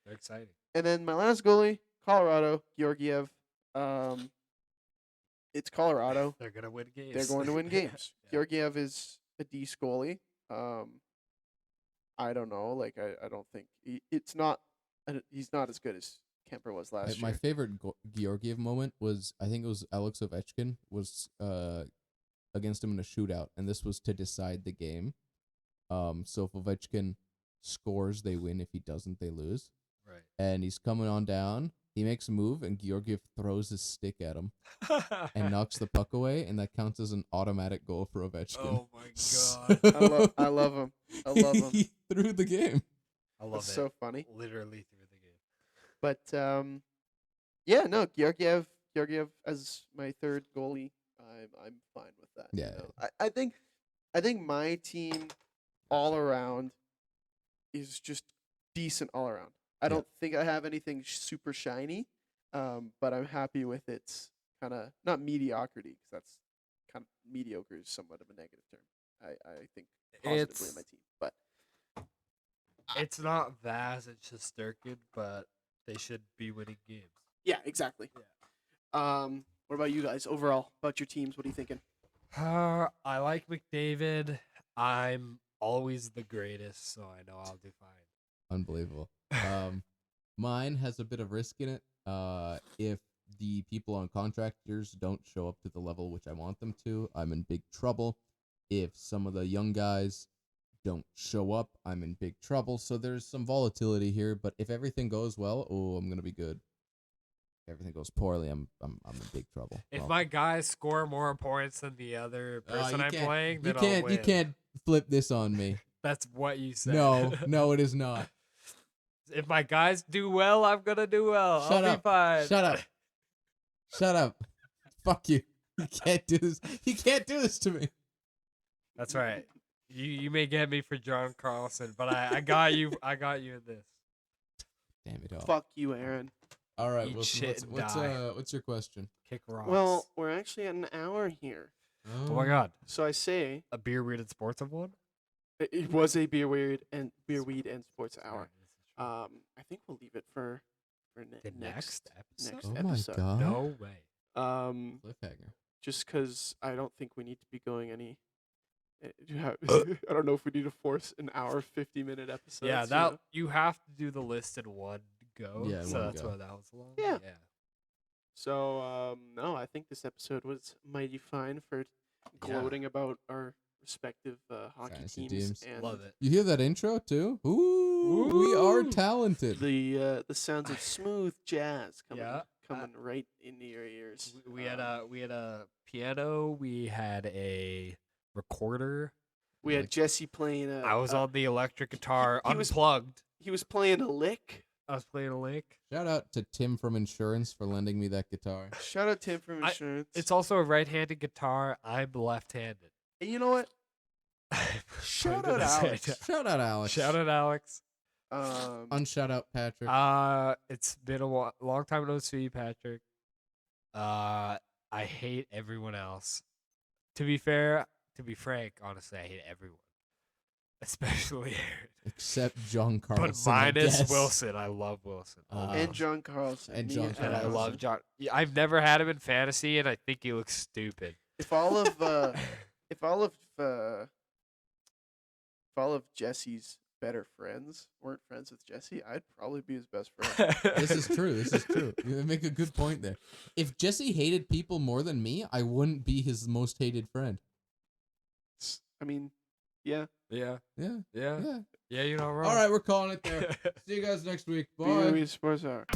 They're exciting. And then my last goalie, Colorado, Georgiev. It's Colorado. They're gonna win games. They're going to win games. Yeah. Georgiev is a decent goalie. I don't know. Like I don't think he's not as good as Kemper was last My year. favorite Georgiev moment was, I think it was Alex Ovechkin was against him in a shootout, and this was to decide the game. So if Ovechkin scores, they win. If he doesn't, they lose. Right. And he's coming on down. He makes a move, and Georgiev throws his stick at him and knocks the puck away, and that counts as an automatic goal for Ovechkin. Oh my So- god. I love him. I love him. He threw the game. I love That's it. so funny. Literally through the game. But yeah, no, Georgiev as my third goalie, I'm fine with that. Yeah. I think my team all around is just decent all around. I Yeah. don't think I have anything super shiny, but I'm happy with its kind of not mediocrity because that's kind of mediocre is somewhat of a negative term. I think positively in my team, but It's not Vaz and Shesterkin, but they should be winning games. yeah, exactly. What about you guys overall? About your teams, what are you thinking? I like McDavid. I'm always the greatest, so I know I'll do fine. Unbelievable. Mine has a bit of risk in it. If the people on contract years don't show up to the level which I want them to, I'm in big trouble. If some of the young guys don't show up, I'm in big trouble. So there's some volatility here, but if everything goes well, I'm gonna be good. If everything goes poorly, I'm in big trouble. If Well, my guys score more points than the other person you I'm can't- playing, then you I'll can't win. you can't flip this on me. That's what you said. No, it is not. If my guys do well, I'm gonna do well. Shut I'll up. be fine. Shut up. Shut up. Fuck you. You can't do this. You can't do this to me. That's right. You may get me for John Carlson, but I got you. I got you in this. Damn it all. Fuck you, Aaron. All right, Eat Wilson, shit and die. what's your question? Kick rocks. Well, we're actually at an hour here. oh my God, So I say a beer, weird, and sports of one. it was a beer, weed, and sports Sorry, hour. this is true. I think we'll leave it for The next episode. next Oh episode. my god. No way. Cliffhanger. Just because I don't think we need to be going any. I don't know if we need to force an hour 50-minute episode. Yeah, that you have to do the list in one go. Yeah, in so one that's go. why that was long. Yeah. yeah. So no, I think this episode was mighty fine for gloating about our respective hockey Fantasy teams teams. and Love it. You hear that intro too? Ooh, we are Ooh. talented. the sounds of smooth jazz coming Yeah, right into your ears. We had a piano. We had a recorder. We had Jesse playing. I was on the electric guitar, he was- unplugged. He was playing a lick. I was playing a lick. Shout out to Tim from Insurance for lending me that guitar. Shout out Tim from Insurance. It's also a right-handed guitar. I'm left-handed. And you know what? Shout out Alex. Shout out Alex. Shout out Alex. Unshout out Patrick. It's been a long time no see, Patrick. I hate everyone else. To be frank, honestly, I hate everyone, especially Aaron. Except John Carlson. But minus I guess. Wilson. I love Wilson. and John Carlson. and Me John And I Carlson. love John. Yeah, I've never had him in fantasy, and I think he looks stupid. If all of Jesse's better friends weren't friends with Jesse, I'd probably be his best friend. This is true. This is true. You make a good point there. If Jesse hated people more than me, I wouldn't be his most hated friend. I mean, yeah. Yeah, Yeah. yeah, Yeah. yeah. You're not wrong. All right, we're calling it there. See you guys next week. Bye. BWSH Sports Hour.